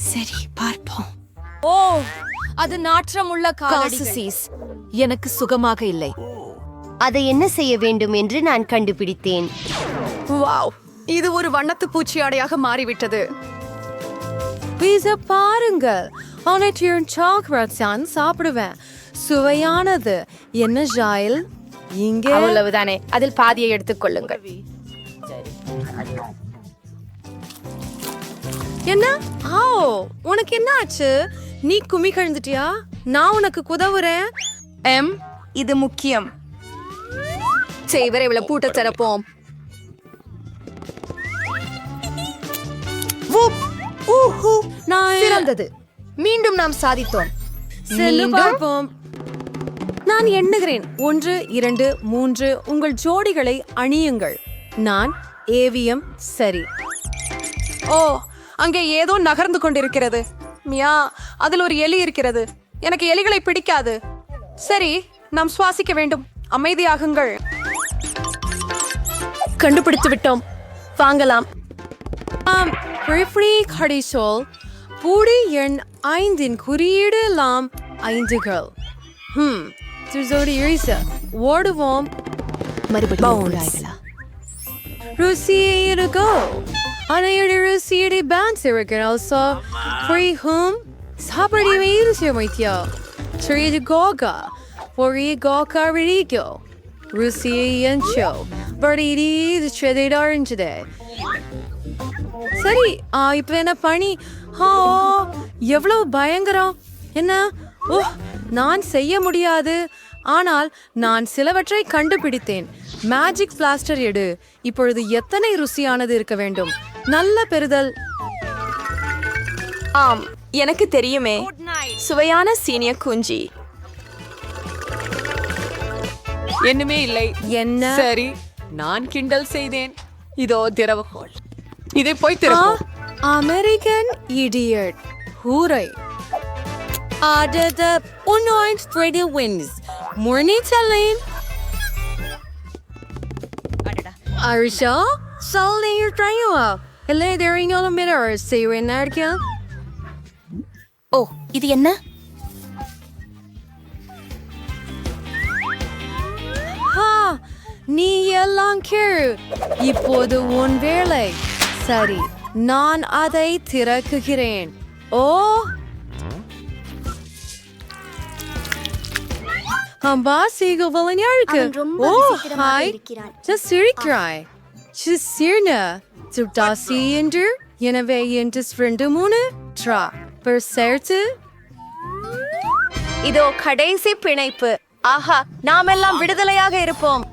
K: சரி, பார்ப்போம்.
D: ஓ, அது நாற்றமுள்ள காலடிகள். எனக்கு சுகமாக இல்லை.
G: அதை என்ன செய்ய வேண்டும் என்று நான் கண்டுபிடித்தேன்.
D: வாவ், இது ஒரு வண்ணத்து பூச்சியாடையாக மாறிவிட்டது.
F: பீஸா பாருங்கள், அவனற்றியும் சாக்லேட் தான் சாப்பிடுவேன். சுவையானது. என்ன ஜாயில்? இங்கே
K: அவ்வளவுதானே, அதில் பாதியை எடுத்துக்கொள்ளுங்கள்.
F: என்ன? ஆ, உனக்கு என்ன ஆச்சு? நீ குமி கழுந்துட்டியா? நான் உனக்கு குதவுறேன்.
D: இது முக்கியம். செய்வரை பூட்ட திறப்போம். சிறந்தது. மீண்டும் நாம் சாதித்தோம்.
F: செல்லு பார்ப்போம். நான் எண்ணுகிறேன். 1, 2, 3. உங்கள் ஜோடிகளை அணியுங்கள். நான் ஏவிஎம். சரி.
I: ஓ, அங்கே ஏதோ நகர்ந்து கொண்டிருக்கிறது. மியா, அதில் ஒரு எலி இருக்கிறது. எனக்கு எலிகளை பிடிக்காது. சரி, நாம் சுவாசிக்க வேண்டும். அமைதியாகுங்கள்.
F: கண்டுபிடித்து விட்டோம். வாங்கலாம். கடிசோல் பூடி எண் 5 குறியீடு லாம் 5கள். ஓடுவோம். ருசியோ அனைவருடைய ருசியடி பேன்ஸ் இருக்கிறாள். ஃப்ரீ ஹோம் சாப்பிட ருசிய வைத்தியா சிறிது கோகா பொரிய கோகா விழிக்கோ ருசியை என்ச்சோ படி இது செதிடாரிஞ்சதே. சரி, இப்ப என்ன பணி? எவ்வளவு பயங்கரம். என்ன? ஓ, நான் செய்ய முடியாது. ஆனால் நான் சிலவற்றை கண்டுபிடித்தேன். மேஜிக் பிளாஸ்டர் எடு. இப்பொழுது எத்தனை ருசியானது இருக்க வேண்டும். நல்ல பெறுதல்.
I: ஆம், எனக்கு தெரியுமே. சுவையான சீனிய குஞ்சி. என்னமே இல்லை.
F: என்ன?
I: சரி, நான் கிண்டல் செய்தேன். இதோ திறவுகோல். இதை போய் திறப்போம்.
F: American idiot. ஹூரை. உன்னோயின் ஸ்ப்ரெடி வின்ஸ். முர்னிச்சலின். அரிஷா, சொல்லிங்க ட்ரைவா. இல்லை, தெரியுங்க மிரர் செய்வேன் நடக்க.
K: ஓ, இது என்ன?
F: நீ எல்லாம் கேளு. இப்போது உன் வேலை. சரி, நான் அதை திறக்குகிறேன். ஓ, அம்பா சீகவலன் யாருக்கு? ஓ, ஹாய். சிரிக்கிறாய். சிரின சுட்டாசி என்று. எனவே என்று 2 ட்ரா பெர் சேர்த்து.
D: இதோ கடைசி பிணைப்பு. ஆஹா, நாம் எல்லாம் விடுதலையாக இருப்போம்.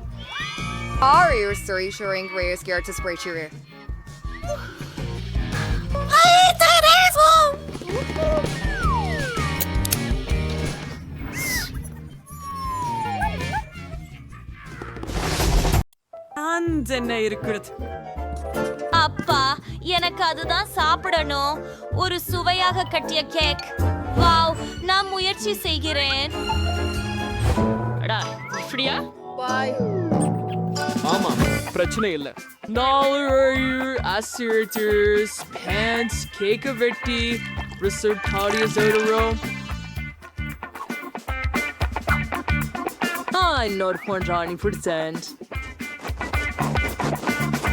H: அப்பா, எனக்கு அதுதான் சாப்பிடணும். ஒரு சுவையாக கட்டிய கேக். வாவ், நான் முயற்சி செய்கிறேன்.
L: ஆமா,
N: பிரச்சனை இல்ல. 4 அசியேட்டர்ஸ் பேண்ட்ஸ் கேக்க வெட்டி ரிசர்வ் பாடிய சோடுறோம். இன்னொரு 20%.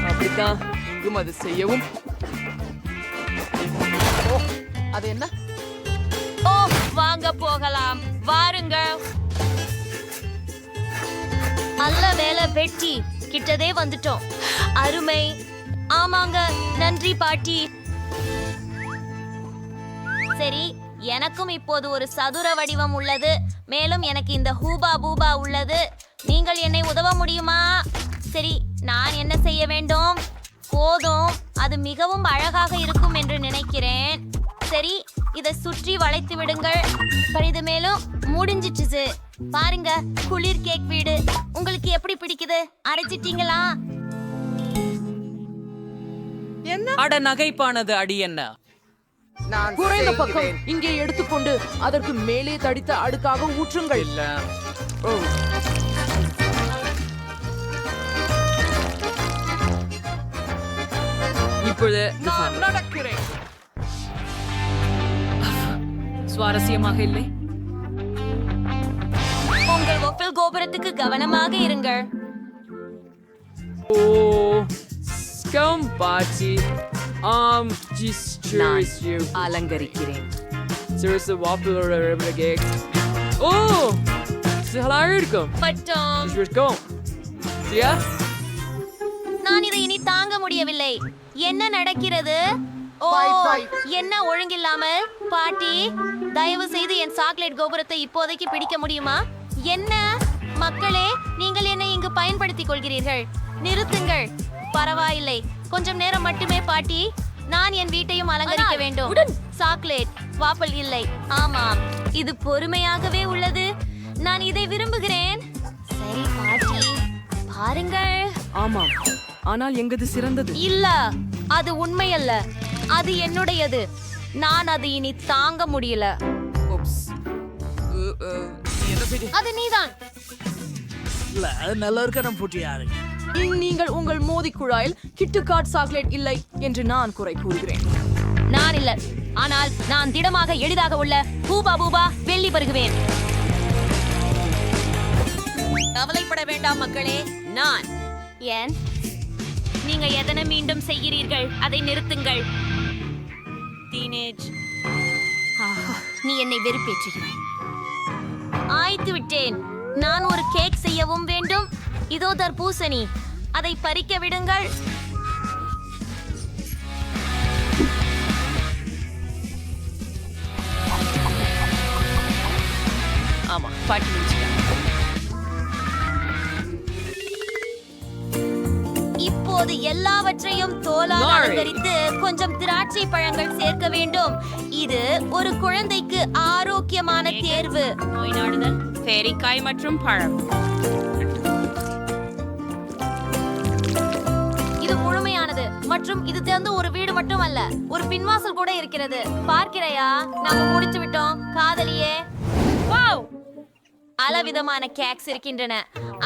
N: அப்படித்தான் இங்கும் அது செய்யவும்.
F: அது என்ன?
A: ஓ வாங்க போகலாம் வாருங்க. நல்ல வேலை வெட்டி கிட்டதே வந்துட்டோம். அருமை. ஆமாங்க நன்றி பாட்டி. சரி எனக்கும் இப்போது ஒரு சதுர வடிவம் உள்ளது. மேலும் எனக்கு இந்த ஹூபா பூபா உள்ளது. நீங்கள் என்னை உதவ முடியுமா? சரி நான் என்ன செய்ய வேண்டும்? போதும், அது மிகவும் அழகாக இருக்கும் என்று நினைக்கிறேன். சரி இதை சுற்றி வளைத்து விடுங்கள். இது மேலும் முடிஞ்சிச்சு. பாருங்க குளிர் கேக் வீடு. உங்களுக்கு எப்படி பிடிக்குது? அரைச்சிட்டீங்களா?
H: அட நகைப்பானது அடி என்ன?
F: குறைந்த பக்கம் இங்கே எடுத்துக்கொண்டு அதற்கு மேலே தடித்த அடுக்காக ஊற்றுங்கள்.
N: இல்ல.
H: இப்பொழுது நான் நடக்கிறேன். சுவாரஸ்யமாக இல்லை.
A: உங்கள் ஒப்பில் கோபுரத்துக்கு கவனமாக இருங்கள்.
N: ஓ ஸ்கம் பாட்டி. Just curious you.
H: அலங்கரிக்கிறேன்.
N: Seriously, வாப்பிளோட கேக். Oh, இது நல்லா இருக்கும்.
A: பட்டம்.
N: இருக்கும். சரியா?
A: நான் இதை இனி தாங்க முடியவில்லை. என்ன நடக்கிறது? ஓ என்ன ஒழுங்கில்லாமல்? பாட்டி தயவு செய்து என் சாக்லேட் கோபுரத்தை இப்போதைக்கு பிடிக்க முடியுமா? என்ன மக்களே, நீங்கள் என்னை இங்கு பயன்படுத்திக் கொள்கிறீர்கள். நிறுத்துங்கள். பரவாயில்லை, கொஞ்சம் நேரம் மட்டுமே பாட்டி. நான் என் வீட்டையும் அலங்கரிக்க வேண்டும். சாக்லேட் வாப்பல் இல்லை. ஆமாம், இது பொறுமையாகவே உள்ளது. நான் இதை விரும்புகிறேன். சரி பாட்டி, பாருங்கள்.
N: ஆமாம், ஆனால் எங்கது சிறந்தது.
A: இல்ல, அது உண்மையல்ல. அது என்னுடையது. நான் அது இனி தாங்க முடியல. அது நீதான்.
N: நல்லா இருக்க நம்ம போட்டியாரு.
F: நீங்கள் உங்கள் மோதி குழாயில் கிட்டுக்காட் சாக்லேட் இல்லை என்று நான் குறை கூறுகிறேன்.
A: நான் இல்ல, ஆனால் நான் திடமாக எளிதாக உள்ள பூபா பூபா வெள்ளி பருகுவேன். கவலைப்பட வேண்டாம் மக்களே, நான். ஏன் நீங்க எதனை மீண்டும் செய்கிறீர்கள்? அதை நிறுத்துங்கள். டீனேஜ், நீ என்னை வெறுப்பேற்றுகிறாய். ஆய்த்து விட்டேன். நான் ஒரு கேக் செய்யவும் வேண்டும். இதோ தர்பூசணி, அதை பறிக்க விடுங்கள்.
H: ஆமா, பாட்டி முடிச்சுட்டேன்.
A: இப்போது எல்லாவற்றையும் தோலால் அலங்கரித்து கொஞ்சம் திராட்சை பழங்கள் சேர்க்க வேண்டும். இது ஒரு குழந்தைக்கு ஆரோக்கியமான தேர்வு.
H: நோய் நாடுதல், பேரிக்காய் மற்றும் பழம்.
A: இது முழுமையானது மற்றும் இது திறந்து ஒரு வீடு மட்டும் அல்ல, ஒரு பின்வாசல் கூட இருக்கிறது. பார்க்கிறையா? நாம முடித்து விட்டோம் காதலியே. வாவ், பலவிதமான கேக்ஸ் இருக்கின்றன.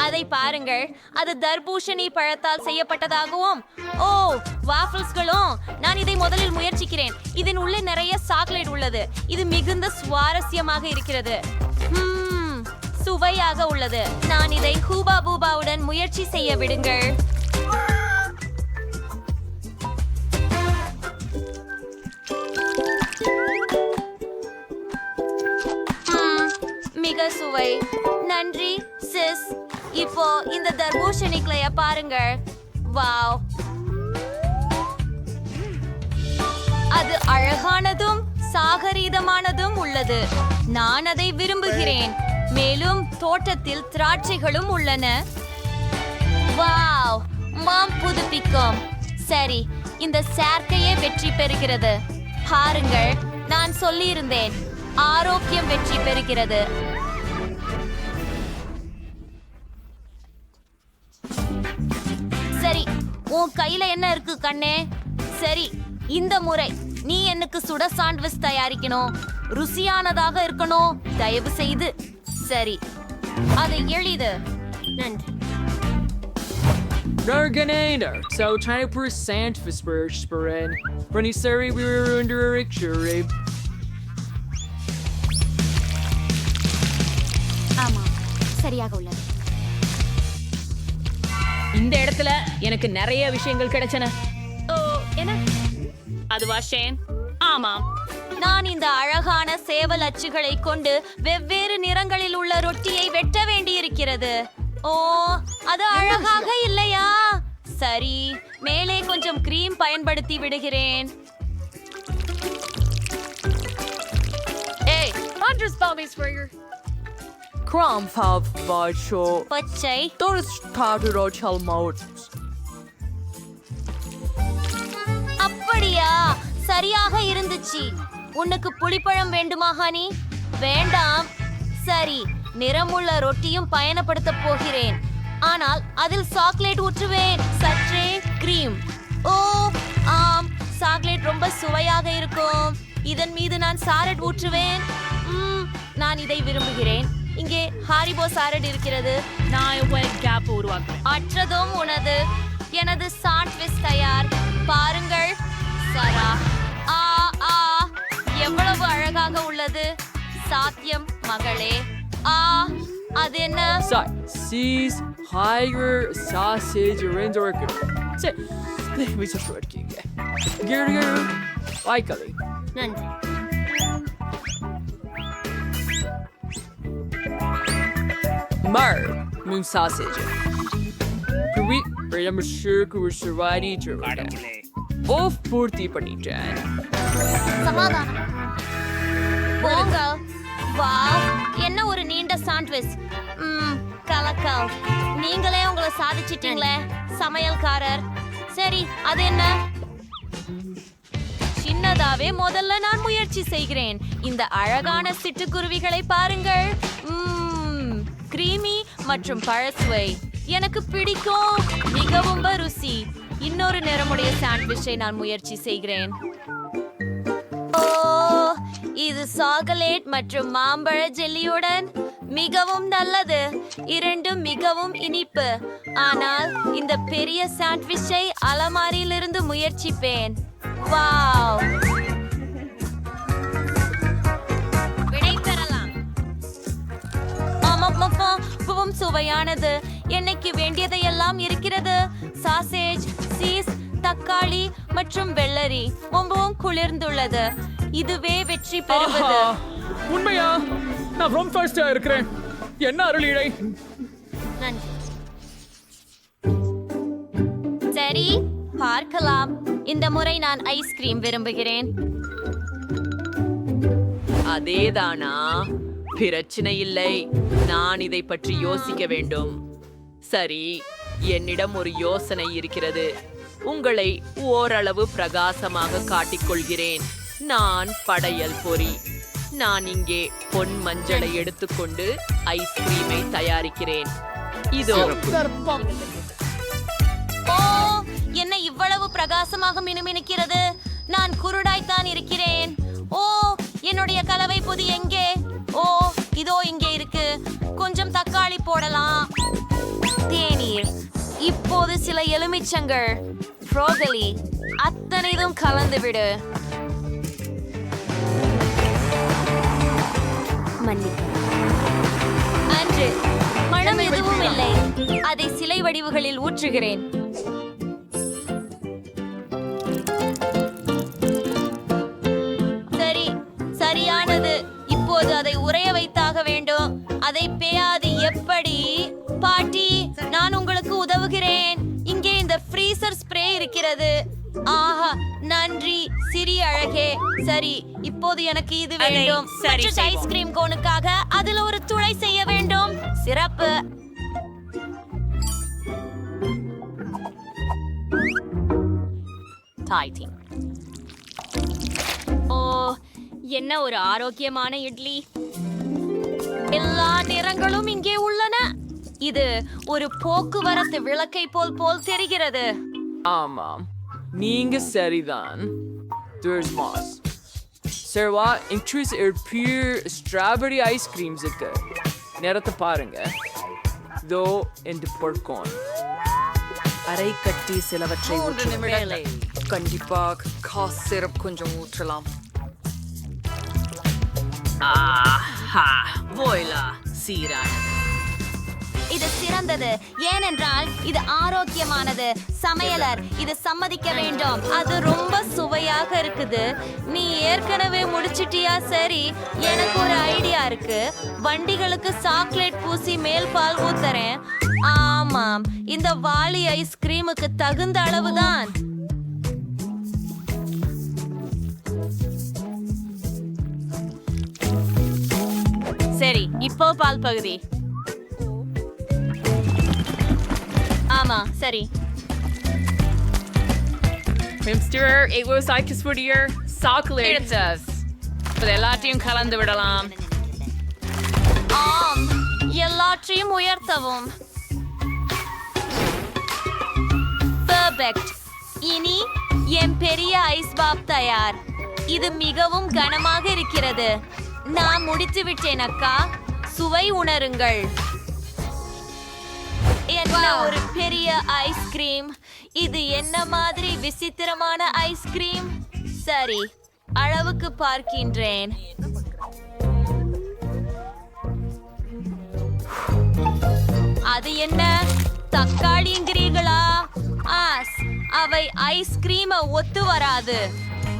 A: அதை பாருங்கள். அது தர்பூசணி பழத்தால் செய்யப்பட்டதாகவும். ஓ, வாஃபிள்ஸ்களும். நான் இதை முதலில் முயற்சிக்கிறேன். இதன் உள்ளே நிறைய சாக்லேட் உள்ளது. இது மிகுந்த சுவாரஸ்யமாக இருக்கிறது. சுவையாக உள்ளது. நான் இதை ஹூபா பூபாவுடன் முயற்சி செய்ய விடுங்கள். மிக சுவை. நன்றி சிஸ். இப்போ இந்த தர்பூசணிக்களைய பாருங்கள். வாவ், அது அழகானதும் சாகரீதமானதும் உள்ளது. நான் அதை விரும்புகிறேன். மேலும் தோட்டத்தில் திராட்சைகளும் உள்ளன. வாவ், மாம் புதுப்பிக்கும். சரி, இந்த சேர்க்கையே வெற்றி பெறுகிறது. பாருங்கள், நான் சொல்லியிருந்தேன், ஆரோக்கியம் வெற்றி பெறுகிறது. சரி, உன் கையில என்ன இருக்கு கண்ணே? சரி, இந்த முறை நீ எனக்கு சுட சாண்ட்விச் தயாரிக்கணும். ருசியானதாக இருக்கணும், தயவு செய்து. சரி, அது எளிது. நன்றி.
N: Garganator. So 20% Vesperspirin. Branisari we're under a ricture.
A: ஆமா சரியாக உள்ளது.
H: இந்த இடத்துல எனக்கு நிறைய விஷயங்கள் கிடைச்சன. ஓ என்ன அதுவா ஷேன்? ஆமாம்,
A: நான் இந்த அழகான சேவல் அச்சுகளை கொண்டு வெவ்வேறு நிறங்களில் உள்ள ரொட்டியை வெட்ட வேண்டியிருக்கிறது. ஓ அது அழகாக இல்லையா? சரி, மேலே கொஞ்சம் கிரீம் பயன்படுத்தி விடுகிறேன்.
F: ஏய், Andres Balmes Burger.
N: Kramfav Bacho.
A: பச்சை
N: Doris Carter Chalmot.
A: அப்படியா? சரியாக இருந்துச்சு. உனக்கு புளிப்பழம் வேண்டுமா ஹனி? வேண்டாம். சரி, நிறமுள்ள ரொட்டியும் பயணப்படுத்த போகிறேன். ஆனால் அதில் சாக்லேட் ஊற்றுவேன். சற்றே கிரீம். ஓ ஆம், சாக்லேட் ரொம்ப சுவையாக இருக்கும். இதன் மீது நான் சாலட் ஊற்றுவேன். நான் இதை விரும்புகிறேன். இங்கே ஹாரிபோ சாலட் இருக்கிறது.
H: நான் கேப் உருவாக்குறேன்.
A: அற்றதும் உனது. எனது சாண்ட்விச் தயார். பாருங்கள் சரா. ஆ ஆ எவ்வளவு அழகாக உள்ளது. சாத்தியம் மகளே. ஆ அது என்ன?
N: Seas higher sausage render. Say, we just read king. Gear, likely.
A: நன்றி.
N: Mar, moon sausage. Kuwi, I'm sure we survived each other. Off பூர்த்தி பண்ணிட்டேன்.
A: சமாதானம். போங்க. வாவ், என்ன ஒரு நீண்ட சாண்ட்விச். கலக்கல். நீங்களே உங்களை சாதிச்சிட்டீங்களே சமையல்காரர். சரி, அது என்ன? சின்னதாவே முதல்ல நான் முயற்சி செய்கிறேன். இந்த அழகான சிட்டுக்குருவிகளை பாருங்கள். கிரீமி மற்றும் பழசுவை எனக்கு பிடிக்கும். மிகவும் ருசி. இன்னொரு நிறமுடைய சாண்ட்விச்சை நான் முயற்சி செய்கிறேன். ஓ, இது சாக்லேட் மற்றும் மாம்பழ ஜெல்லியுடன் மிகவும் நல்லது. இரண்டும் மிகவும் இனிப்பு. ஆனால் இந்த பெரிய சாண்ட்விச்சை அலமாரியிலிருந்து முயற்சிப்பேன். வாவ், விடை பெறலாம். ஆமாம், சுவையானது. எண்ணெய்க்கு வேண்டியதையெல்லாம் இருக்கிறது. சாசேஜ், சீஸ், தக்காளி மற்றும் வெள்ளரி ரொம்பவும் குளிர்ந்துள்ளது. இதுவே வெற்றி பெறுவது.
N: உண்மையா? நான் ரொம்ப ஃபர்ஸ்டா இருக்கிறேன். என்ன அருளிடை.
A: நன்றி. சரி, பார்க்கலாம். இந்த முறை நான் ஐஸ்கிரீம் விரும்புகிறேன்.
E: அதேதானா? பிரச்சனை இல்லை. நான் இதை பற்றி யோசிக்க வேண்டும். சரி, என்னிடம் ஒரு யோசனை இருக்கிறது. உங்களை ஓரளவு பிரகாசமாக காட்டிக்கொள்கிறேன். நான் படையல் பொறி. நான் இங்கே பொன் மஞ்சளை எடுத்துக்கொண்டு ஐஸ்கிரீமை தயாரிக்கிறேன். இதோ.
A: ஓ, என்ன இவ்வளவு பிரகாசமாக மினுமினுக்கிறது. நான் குருடாய்த்தான் இருக்கிறேன். ஓ, என்னுடைய கலவை பொதி எங்கே? ஓ, இதோ இங்கே இருக்கு. கொஞ்சம் தக்காளி போடலாம். தேநீர். இப்போது சில எலுமிச்சங்கள், ப்ரோகலி, அத்தனைதும் கலந்து விடு. அன்று மனம் எதுவும் இல்லை. அதை சிலை வடிவுகளில் ஊற்றுகிறேன். சரி, சரியானது. இப்போது அதை உறைய வைத்தாக வேண்டும். அதை பேயாது எப்படி? பாட்டி, நான் உங்களுக்கு உதவுகிறேன். இங்கே இந்த ஃப்ரீசர் ஸ்ப்ரே இருக்கிறது. ஆஹா, நன்றி சிறிய அழகே. சரி, இப்போது எனக்கு இது வேண்டும். ஐஸ்கிரீம் கோனுக்காக அதில் ஒரு துளை செய்ய வேண்டும். சிறப்பு. ஓ, என்ன ஒரு ஆரோக்கியமான இட்லி. எல்லா நிறங்களும் இங்கே உள்ளன. இது ஒரு போக்குவரத்து விளக்கை போல் தெரிகிறது.
N: ஆமாம், நீங்க சரிதான். There's moss. Sarah, increase your pure strawberry ice creams இருக்கு. நேரத்தை பாருங்க. இதோ இந்த பொற்கோன்.
I: அரை கட்டி சிலவற்றை ஊற்று. கண்டிப்பாக காஸ் சிரப் கொஞ்சம் ஊற்றலாம்.
E: சீரானது.
A: இது சிறந்தது ஏனென்றால் இது ஆரோக்கியமானது. சமையலர் இது சம்மதிக்க வேண்டும். அது ரொம்ப சுவையாக இருக்குது. நீ ஏற்கனவே முடிச்சிட்டியா? சரி, எனக்கு ஒரு ஐடியா இருக்கு. வண்டிகளுக்கு சாக்லேட் பூசி மேல் பால் ஊத்துறேன். ஆமாம், இந்த வாளி ஐஸ்கிரீமுக்கு தகுந்த அளவுதான். சரி, இப்போ பால் பகுதி. ஆமா, சரி.
E: Mister, it was like for your chocolate. It's us. இது எல்லாத்தையும் கலந்து விடலாம்.
A: ஆம், எல்லாற்றையும் உயர்த்தவும். பெர்ஃபெக்ட். இனி என் பெரிய ஐஸ் பாப் தயார். இது மிகவும் கனமாக இருக்கிறது. நான் முடித்து விட்டேன் அக்கா. சுவை உணருங்கள். என்ன ஒரு பெரிய ஐஸ்கிரீம்! இது என்ன மாதிரி விசித்திரமான ஐஸ்கிரீம்? சரி, அளவுக்கு பார்க்கின்றேன். அது என்ன தக்காளிங்கிறீர்களா? ஆஸ், அவை ஐஸ்கிரீமை ஒத்து வராது.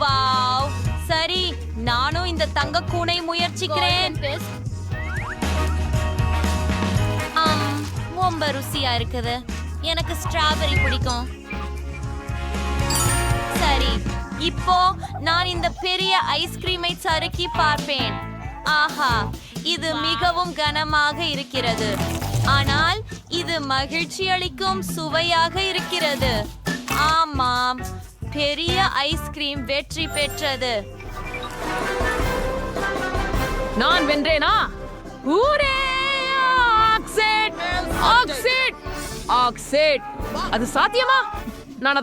A: வாவ், சரி, நானும் இந்த தங்க கூனை முயற்சிக்கிறேன். ரொம்ப ருசியா இருக்குது. எனக்கு ஸ்ட்ராபெரி பிடிக்கும். சரி, இப்போ நான் இந்த பெரிய ஐஸ்கிரீமை சறுக்கி பார்ப்பேன். ஆஹா, இது மிகவும் கனமாக இருக்கிறது. ஆனால் இது மகிழ்ச்சி அளிக்கும் சுவையாக இருக்கிறது. ஆமாம், பெரிய ஐஸ்கிரீம் வெற்றி பெற்றது.
E: நான் வென்றேனா? ஊரே! ஆக்சைட்! ஆக்சைட்! ஆக்சைட்! அது சாத்தியமா? நான்